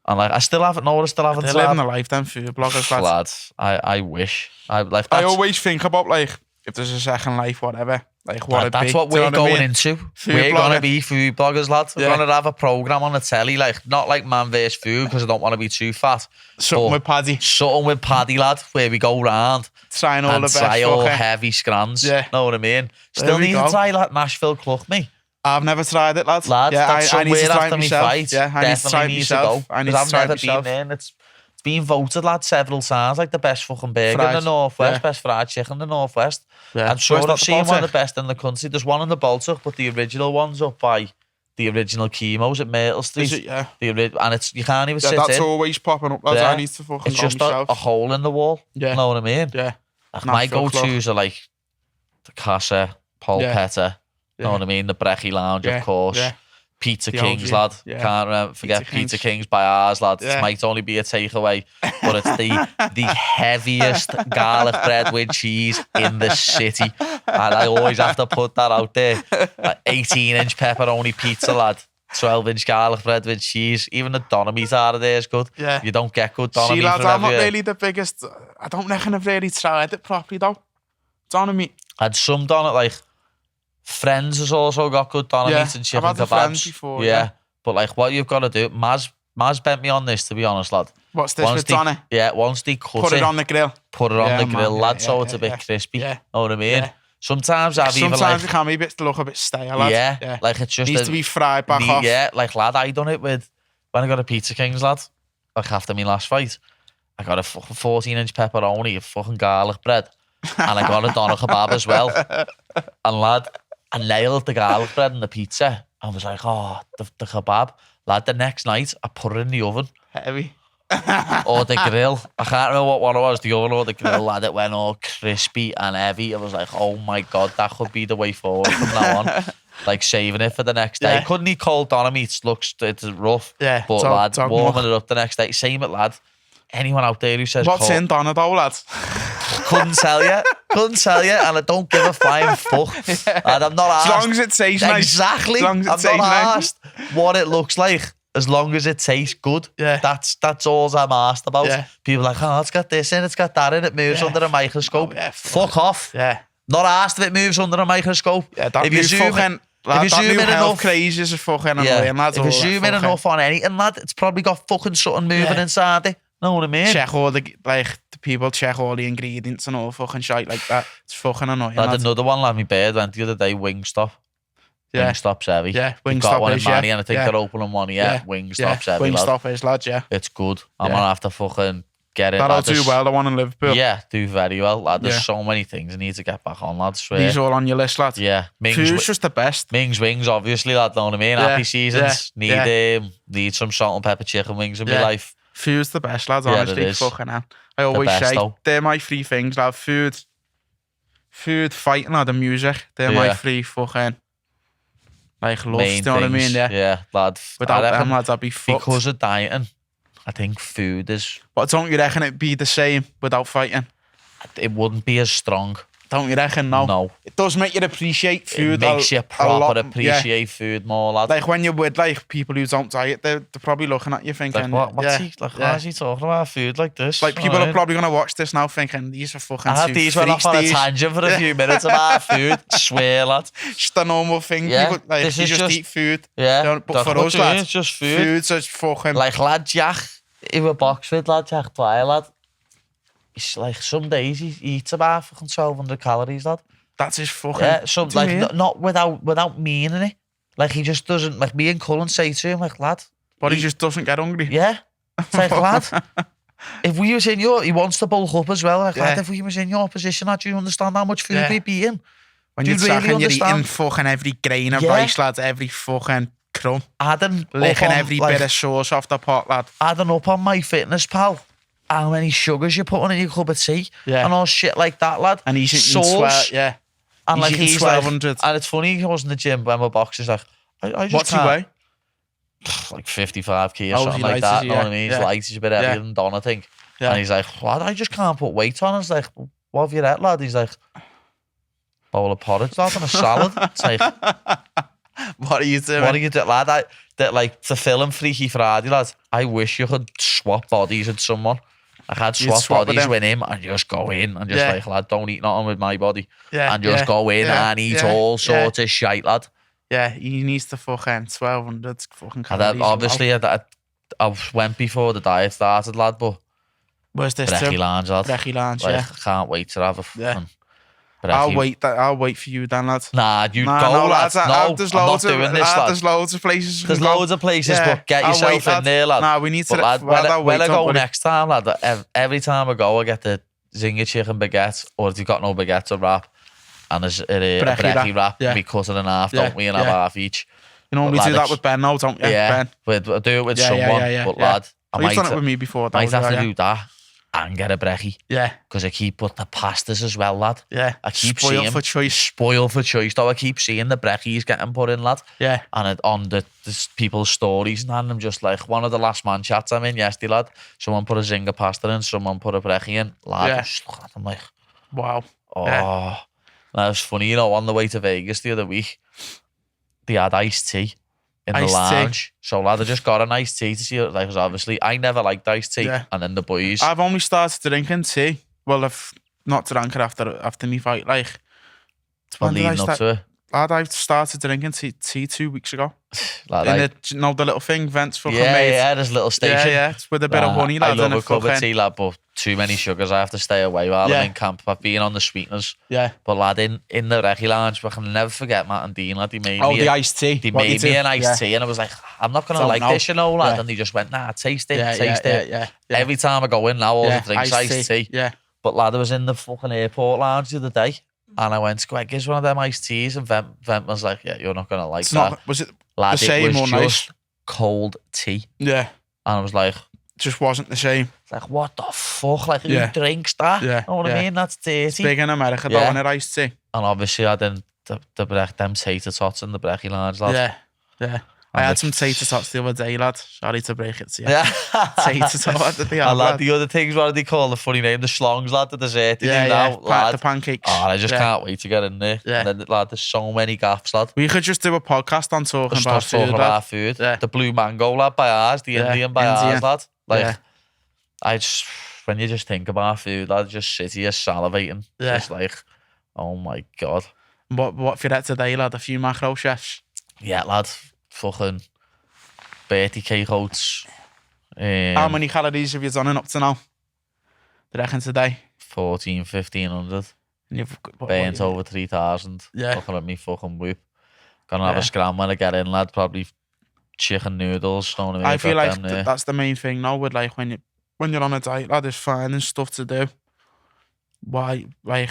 And like, I still haven't They're living a life, them food bloggers, lads. I wish. I always think about, like, if there's a second life, whatever. Like, what that's what we're going into. We're going to be food bloggers, lads. We're going to have a programme on the telly, like, not like Man vs Food, because I don't want to be too fat. Something with Paddy. Something with Paddy, lad, where we go round trying all the best. Try all heavy scrans. Yeah. Know what I mean? Still need to try like Nashville Cluck, me. I've never tried it, lads. Lads, yeah, that's I need to somewhere try after it me myself. fight. Yeah, I need to try it myself. I've never been there, and it's been voted, lad, several times like the best fucking burger in the Northwest, best fried chicken in the Northwest. Yeah. I'm sure I've seen one of the best in the country. There's one in the Baltic, but the original one's up by the original Chemo's at Myrtle Street. Is it? Yeah. And it's, you can't even sit in. That's always popping up, lads. I need to fucking It's just a hole in the wall. Yeah. You know what I mean? Yeah. Like my go-tos are like the Casa, Polpetta, you know what I mean? The Brechy Lounge, of course. Yeah. Pizza The Kings, OG. lad. Yeah. Can't forget Pizza Kings by ours, lad. Yeah. It might only be a takeaway, but it's the heaviest garlic bread with cheese in the city. And I always have to put that out there. Like 18-inch pepperoni pizza, lad. 12-inch garlic bread with cheese. Even the Donomi's out of there is good. Yeah. You don't get good Donomies. See, lads, from I'm not everywhere. really the biggest. I don't reckon I've really tried it properly, though. Donomy. I had some Donut, like Friends has also got good Donomi's and chicken I've had the kebabs. Friends before, yeah. But like what you've got to do, Maz bent me on this, to be honest, lad. What's this with Donny? Yeah, once they cut Put it on the grill. Put it on the grill, man, lad, so it's a bit crispy. Yeah. Know what I mean? Yeah. Sometimes I've even like... it can be look a bit stale, lad. Yeah, like it's just... Needs to be fried back off. Yeah, like lad, I done it with... When I got a Pizza Kings, lad, like after my last fight, I got a fucking 14-inch pepperoni, a fucking garlic bread, and I got a doner kebab as well. And lad, I nailed the garlic bread and the pizza. I was like, oh, the kebab. Lad, the next night, I put it in the oven. Heavy. Or the grill. I can't remember what one it was, the oven or the grill, lad. It went all crispy and heavy. I was like, oh my God, that could be the way forward from now on. Like saving it for the next day. Couldn't eat cold doner meats. It's rough. Yeah. But lad, warming it up the next day. Same it, lad. Anyone out there who says what's in doner though, lad? Couldn't tell you. And I don't give a flying fuck. And I'm not asked. As long as it tastes nice. Exactly. I'm not asked what it looks like. As long as it tastes good. Yeah. That's all I'm asked about. Yeah. People are like, oh, it's got this in, it's got that in, it moves under a microscope. Oh, yeah, fuck off. Yeah. Not asked if it moves under a microscope. Yeah, that if you zoom fucking... If you zoom in enough, crazy is a fucking annoying, lads. If you zoom in enough on anything, lad, it's probably got fucking something moving inside it. Know what I mean? Check all the people check all the ingredients and all fucking shit like that. It's fucking annoying. Lad, another one, lad, my bird went the other day, Wingstop. Yeah. Wingstop's heavy. Yeah, Wingstop got one in is, Manny, and I think they're opening one. Yeah, Wingstop's heavy, lad. Wingstop is, lad, yeah. It's good. I'm gonna have to fucking get it. That'll do well, the one in Liverpool. Yeah, do very well, lad. There's so many things I need to get back on, lad. Swear. These all on your list, lad. Yeah. Food's just the best. Ming's Wings, obviously, lad. Know what I mean? Yeah. Happy seasons. Need some salt and pepper chicken wings in my life. Food's the best, lads, honestly. Fucking hell. I always say, they're my three things, lad. Food, fighting, lad, and music. They're my three fucking, like, love, you know what I mean? Yeah, lad. Without them, lads, I'd be fucked. Because of dieting, I think food is... But don't you reckon it'd be the same without fighting? It wouldn't be as strong. Don't you reckon? No. It does make you appreciate food. It makes you proper appreciate food more, lad. Like when you're with like people who don't diet, they're probably looking at you thinking, like, what's he? Like, why is he talking about food like this? Like people are probably gonna watch this now thinking these are fucking. I had these went off on a tangent for a few minutes about food. Swear, lad. Just a normal thing. Yeah, people, like this you is just eat food. Yeah, but for us, lads, it's just food. Food's just fucking. Like lad Jack, in a box with lad Jack Dwyer, lad. It's like some days he eats about fucking 1,200 calories, lad. That's his fucking... Yeah, some, like, not without meaning it. Like, he just doesn't... Like, me and Cullen say to him, like, lad... But he just doesn't get hungry. Yeah. It's like, lad, if we was in your... He wants to bulk up as well. Like, lad, if we was in your position, lad, do you understand how much food we'd be eating? When you're tracking, you're eating fucking every grain of rice, lad, every fucking crumb. Licking every bit of sauce off the pot, lad. Adding up on MyFitnessPal how many sugars you're putting in your cup of tea and all shit like that, lad. And he's eating sauce. yeah. And like eating he's like, 1200. and it's funny, he goes in the gym when my box is like, I just What's he can't. weigh? Like 55 kg or Oh, something he like likes that. it, You know what I yeah, mean? He's yeah. light, he's a bit heavier Yeah. than Don, I think. Yeah. And he's like, what? I just can't put weight on. I was like, what have you at, lad? He's like, bowl of porridge, lad, and a salad. It's like, What are you doing? what are you doing, lad? Like, the film Freaky Friday, lad, I wish you could swap bodies with someone. Like, I'd You'd swap swap with bodies him. with him and just go in and just Yeah. like, lad, don't eat nothing with my body. Yeah, And just yeah, go in yeah, and eat yeah, all sorts of shite, lad. Yeah, he needs to fucking 1200 fucking And calories. obviously, I went before the diet started, lad, but Where's this brekkie too? lounge, lad. Brekkie Lounge, Like, yeah. I can't wait to have a fucking brekkie. I'll wait for you then, lad. Nah, you Nah, go, no, lads. lads, No, there's I'm not loads of, doing this, lad. There's loads of places. we There's can go. loads of places, Yeah, but get I'll yourself wait, in lad. there, lad. Nah, we need But to. lad, When when I don't go worry. next time, lad, every time I go, I get the zinger chicken baguette, or if you've got no baguette to wrap, and there's a brekkie wrap, yeah. we cut it in half, Yeah, don't we, and have yeah. half each. You know, But we lad, do that it's- with Ben now, don't you? Yeah, Ben. I do it with Yeah, someone, yeah, but yeah. lad, I Well, might, you've done it with me before, though. might have to yeah. do that and get a brekkie, Yeah, because I keep putting the pastas as well, lad. yeah. I keep Spoiled seeing for choice. spoiled for choice, though. I keep seeing the brekkies getting put in, lad. Yeah, And on the people's stories and I'm just like, one of the last man chats I'm in yesterday, lad, someone put a zinger pasta in, someone put a brekkie in, lad. Yeah. I'm just looking at them like, wow. oh. Yeah. That was funny, you know, on the way to Vegas the other week, they had iced tea in the Iced tea. lounge. So, lad, I just got an iced tea to see it. Like, 'cause obviously, I never liked iced tea. Yeah. And then the boys, I've only started drinking tea. Well, I've not drank it after me fight. Like, were when did I leading up start? to it. Lad, I started drinking tea 2 weeks ago. Lad, In the little thing Vince fucking yeah, made. yeah, there's a little station. Yeah, it's with a bit of honey, lad. I love and a cup of fucking- tea, lad, but too many sugars. I have to stay away while Yeah. I'm in camp. I've been on the sweeteners. Yeah. But lad, in the recce lounge, I can never forget Matt and Dean, lad. They made Oh, me the iced tea. they What made do? me an iced Yeah. tea, and I was like, I'm not gonna Don't like know. this, you know, lad. Yeah. And they just went, nah, taste it, Yeah, taste yeah, it. yeah, yeah. Every time I go in now, all Yeah, the drinks iced tea. Yeah. But lad, I was in the fucking airport lounge the other day, and I went, Greg, here's one of them iced teas, and Vent was like, yeah, you're not gonna like It's that. not. Was it? Lad, the same it or was nice? just cold tea, Yeah. and I was like. Just wasn't the same. It's like, what the fuck? Like, Yeah. who drinks that? Yeah, You know what I yeah. mean? That's dirty. Big in America, though, Yeah. in it iced tea. And obviously, I didn't, them tater tots in the brekkie lounge, lad. Yeah. Yeah. I And had the- some tater tots the other day, lad. Sorry to break it to you. Yeah. Tater tot, what did they have, And lad, lad? the other things, what did they call the funny name? The schlongs, lad, the dessert. They Yeah, do yeah. now, lad. The pancakes. Oh, I just Yeah. can't wait to get in there. Yeah. And then, lad, there's so many gaffs, lad. We could just do a podcast on talking Just about not talking food, about lad. food. Yeah. The blue mango, lad, by ours. The Yeah, Indian by Indian. ours, lad. Like, Yeah. I just, when you just think about food, lad, just sit here salivating. Yeah. Just like, oh my God. What for that today, lad? A few macro chefs. Yeah, lad. Fucking 30k oats. How many calories have you done in up to now? Do you reckon today? 1500. And you've Burnt over 3,000. Yeah. Looking at me fucking whoop. Gonna have Yeah. a scram when I get in, lad. Probably chicken noodles. Know what I mean? I feel Got like them there. that's the main thing now with like when you're on a diet, lad, is finding stuff to do. Why, like,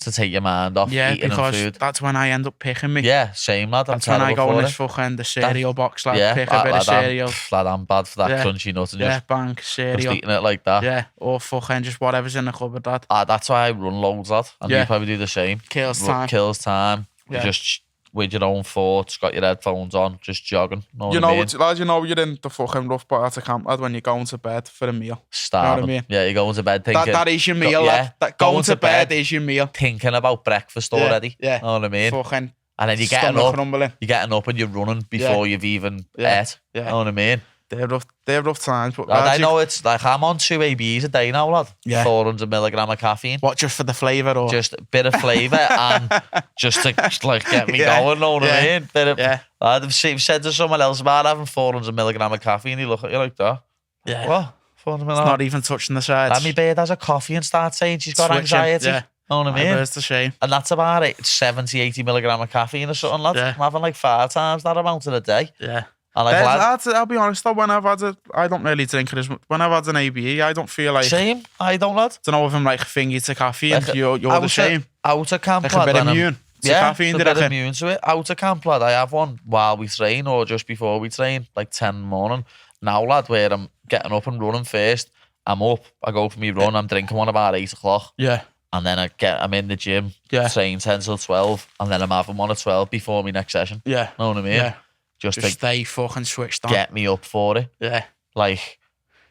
to take your mind off yeah, eating and because food. that's when I end up picking me. Yeah, same, lad. I'm That's when I terrible go in for this it. fucking the cereal box, lad, Yeah, pick a bit of cereal. Lad, I'm bad for that Yeah. crunchy nut and Yeah, just, bang, just cereal. eating it like that. Yeah, or fucking just whatever's in the cupboard, lad. That's why I run loads, lad. And Yeah. you probably do the same. Kills time. Kills time. Yeah. You just with your own thoughts, got your headphones on, just jogging. Know You what I know mean? what, lad, you know you're in the fucking rough part of camp, lad, when you're going to bed for a meal. Starving. mean? Yeah, you're going to bed thinking. That is your meal, yeah, lad. That going to bed is your meal. thinking about breakfast Yeah, already. yeah. Know what I mean? Fucking And then you're getting stomach up. rumbling. You're getting up and you're running before you've even Yeah. ate. Yeah. Know what I mean? They're rough times, but Lad, lad, I know it's like I'm on 2 ABs a day now, lad. Yeah. 400 milligram of caffeine. what, just for the flavour or? Just a bit of flavour and just to like get me Yeah. going, know what I Yeah. mean? Bit of, Yeah. Lad, I've said to someone else about having 400 milligram of caffeine, they look at you like that. Yeah. What? 400 It's milligram? not even touching the sides. Let me beard has a coffee and start saying she's got Switching, anxiety. yeah. Know what I mean? It's a shame. And that's about it. It's 70, 80 milligram of caffeine or something, lad. Yeah. I'm having like 5 times that amount in a day. Yeah. And like, lad, I'll be honest though, when I've had it, I don't really drink it as much. When I've had an ABE, I don't feel like, same. I don't, lad. don't know if I'm like thingy to caffeine. Like, You're the same. Out of camp, Like lad. a bit when I'm- immune to Yeah, caffeine, a do you bit reckon? immune to it. Out of camp, lad, I have one while we train or just before we train, like 10 in the morning. Now, lad, where I'm getting up and running first, I'm up, I go for me run, I'm drinking one about 8 o'clock. Yeah. and then I'm in the gym, Yeah. train 10 till 12, and then I'm having one at 12 before my next session. Yeah. Know what I mean? Yeah. Just Just to stay fucking switched on. get me up for it. Yeah. Like,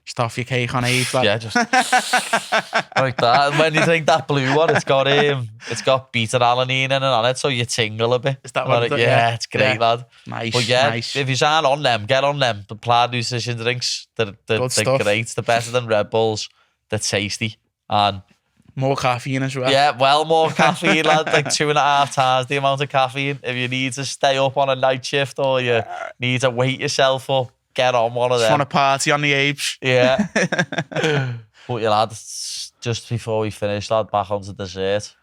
Just off your cake on Eve, lad. yeah, just like that. And when you drink that blue one, it's got beta-alanine in it on it, so you tingle a bit. Is that what it does? Yeah, it's great, Yeah. lad. Nice, But yeah, nice. if you aren't on them, get on them. The Plaid Nutrition drinks, they're stuff. great. They're better than Red Bulls. They're tasty. And More caffeine as well. yeah, well more caffeine, lad. Like 2.5 times the amount of caffeine. If you need to stay up on a night shift or you need to wake yourself up, get on one of Just them. want to party on the apes. Yeah. But yeah, lad, just before we finish, lad, back onto dessert.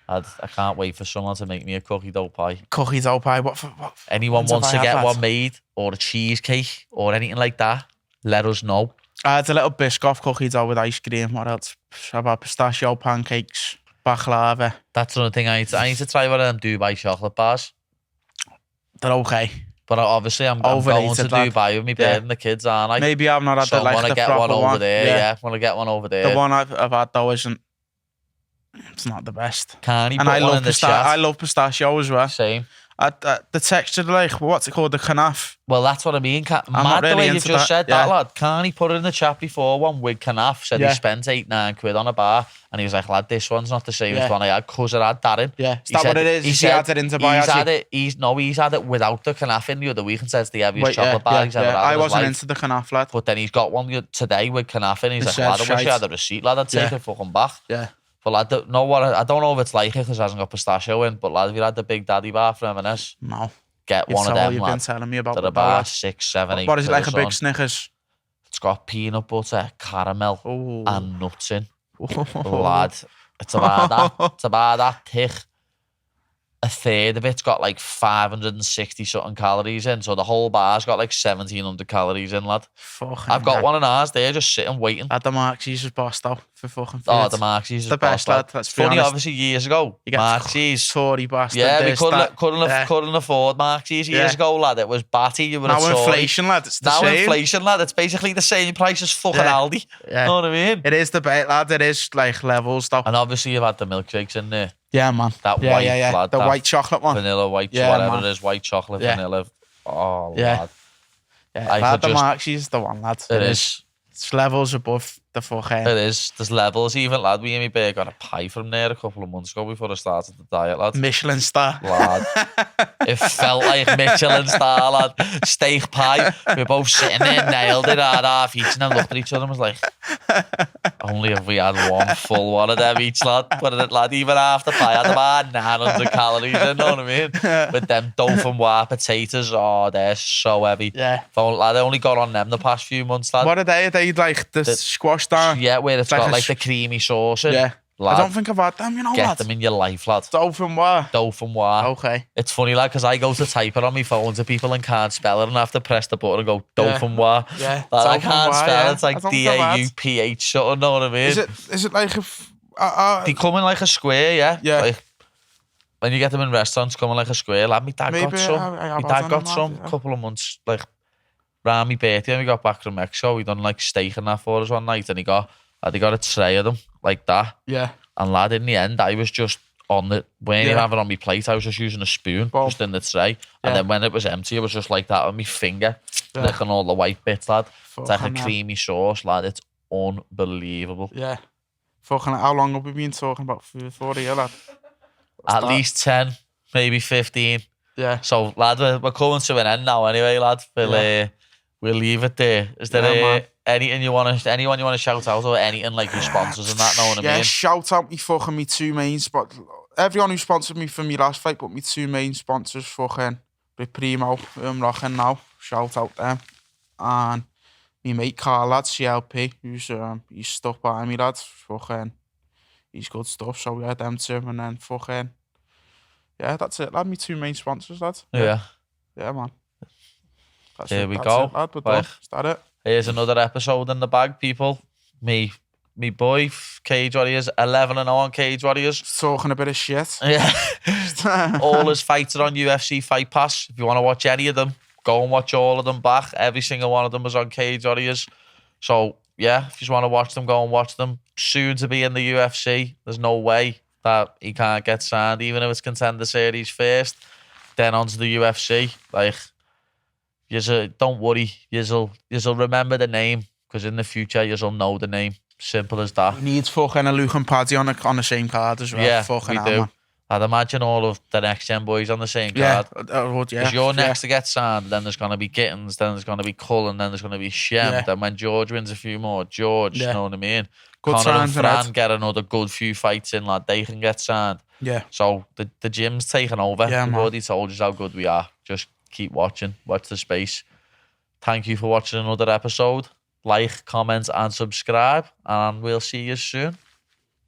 I can't wait for someone to make me a cookie dough pie. Cookie dough pie. What? Anyone When's have wants I to had get that? one made, or a cheesecake, or anything like that, let us know. It's a little Biscoff cookie dough with ice cream. What else? I've had pistachio pancakes, baklava. That's another thing I need to try one of them Dubai chocolate bars. They're okay. But obviously I'm going to Overrated, lad. Dubai with me Yeah. bed and the kids, aren't I? Maybe I've not had So the, like, I want to the get proper one over one. there, yeah. Want to get one over there. The one I've had though isn't. It's not the best. Can he And put I one love in the chat? I love pistachio as well. Same. The texture, like what's it called, the canaf. Well, that's what I mean. not Mad the really way you into just that, said that, yeah. lad. Can he put it in the chat before one with Canaf? Said Yeah. he spent 8-9 quid on a bar, and he was like, lad, this one's not the same Yeah. as one I had, because I had that in. Yeah, is He that said- what it is? he He said had it in Dubai, He's has he? had it. He's had it without the Canaf in the other week, and says the heaviest Wait, chocolate bar he's ever had. I in his wasn't life. into the canaf, lad. But then he's got one today with Canaf in. He's It like, said lad, I wish shite. I had a receipt, lad. I'd take Yeah. it fucking back. Yeah. But lad, I don't know if it's like it because it hasn't got pistachio in. But lad, if you had the Big Daddy bar from M&S, No. get It's one of all them, you've been lad. telling me about. They're the about lad. 6, 7, 8 What is it, quid like or a big something. Snickers? It's got peanut butter, caramel, Oh. and nuts in. Lad, it's about that. It's about that thick. A third of it's got like 560 something calories in, so the whole bar's got like 1,700 calories in, lad. Fucking I've got hell. one in ours there, just sitting waiting. At the Marxies was bossed out for fucking food. Oh, the Marxies is the best, boss, lad. Let's be Funny, honest. obviously, years ago, You get Marxies. Tory bastard. Yeah, we this, that. couldn't afford Marxies years Yeah. ago, lad. It was batty. You were Now a Tory. inflation, lad. It's the Now same. inflation, lad. It's basically the same price as fucking Yeah. Aldi. Yeah. Know what I mean? It is the bait, lad. It is like levels, though. And obviously, you've had the milkshakes in there. Yeah, man. That yeah, white, yeah, yeah. lad, The that white chocolate one. Vanilla, white, Yeah, whatever man. it is, white chocolate, Yeah. vanilla. Oh, Yeah. lad. Yeah, I lad, could the just- Marxies, the one, lad. It is. It's levels above the fucking. It is. There's levels. Even, lad, we and me bear got a pie from there a couple of months ago before I started the diet, lad. Michelin star. Lad. It felt like Michelin star, lad. Steak pie. We were both sitting there, nailed it, had half each, and then looked at each other and was like, only if we had one full one of them each, lad. But it, lad, even half the pie had about 900 calories in, know what I mean? With them dauphinoise potatoes, oh, they're so heavy. Yeah. Lad, I only got on them the past few months, lad. What are they? Are they like the squash down? Yeah, where it's like got a like the creamy sauce in. Yeah. Lad, I don't think I've had them, you know get what? them in your life, lad. Dauphinoise. Dauphinoise. Okay. It's funny, lad, because I go to type it on my phone to people and can't spell it and I have to press the button and go dauphinoise. Yeah. Lad, I can't Dauphinoise, spell yeah. it. It's like I don't think I've had. DAUPH, something, know what I mean? Is it like if They come in like a square, yeah? Yeah. Like, when you get them in restaurants, come in like a square. Lad, my dad Maybe got some. I have My dad had got them, some yeah. a couple of months, like, round my birthday when we got back from Mexico. We done like steak and that for us one night and he got a tray of them, like that. Yeah. And lad, in the end, I was just on the, when even Yeah. having it on my plate, I was just using a spoon, Bob. just in the tray. Yeah. And then when it was empty, it was just like that on my finger, Yeah. licking all the white bits, lad. It's like a Fucking hell. creamy sauce, lad. It's unbelievable. Yeah. Fucking how long have we been talking about food for here, lad? What's At that? least 10, maybe 15. Yeah. So, lad, we're coming to an end now anyway, lad. We'll leave it there. Is there Yeah, man. anyone you want to shout out or anything like your sponsors and that, know what I Yeah, mean? shout out me two main spots. Everyone who sponsored me for my last fight, but me two main sponsors fucking with Primo, who I'm rocking now. Shout out them. And me mate Carl, lad, CLP, who's he's stuck by me, lad. Fucking, he's good stuff. So yeah, them two, and then fucking, yeah, that's it, lad. Me two main sponsors, lad. Yeah. Yeah, man. That's There it, we that's go. It, lad. We're Right. done. Is that it? Here's another episode in the bag, people. Me boy, Cage Warriors, 11-0 on Cage Warriors. Talking a bit of shit. Yeah. All his fights are on UFC Fight Pass. If you want to watch any of them, go and watch all of them back. Every single one of them was on Cage Warriors. So yeah, if you want to watch them, go and watch them. Soon to be in the UFC. There's no way that he can't get signed, even if it's Contender Series first, then onto the UFC. Like, don't worry. You'll remember the name, because in the future you'll know the name. Simple as that. We need fucking a Luke and Paddy on the same card as well. Yeah, fucking we hell, do. man. I'd imagine all of the next gen boys on the same Yeah, card. I would, yeah. Because you're next to get signed, then there's going to be Gittins, then there's going to be Cullen, then there's going to be Shem. Yeah. Then when George wins a few more, George, you know what I mean? Good Connor and signs, innit? Fran get another good few fights in, like they can get signed. Yeah. So the gym's taking over. Yeah, We've man. already told you how good we are. Just keep watching. Watch the space. Thank you for watching another episode. Like, comment, and subscribe. And we'll see you soon.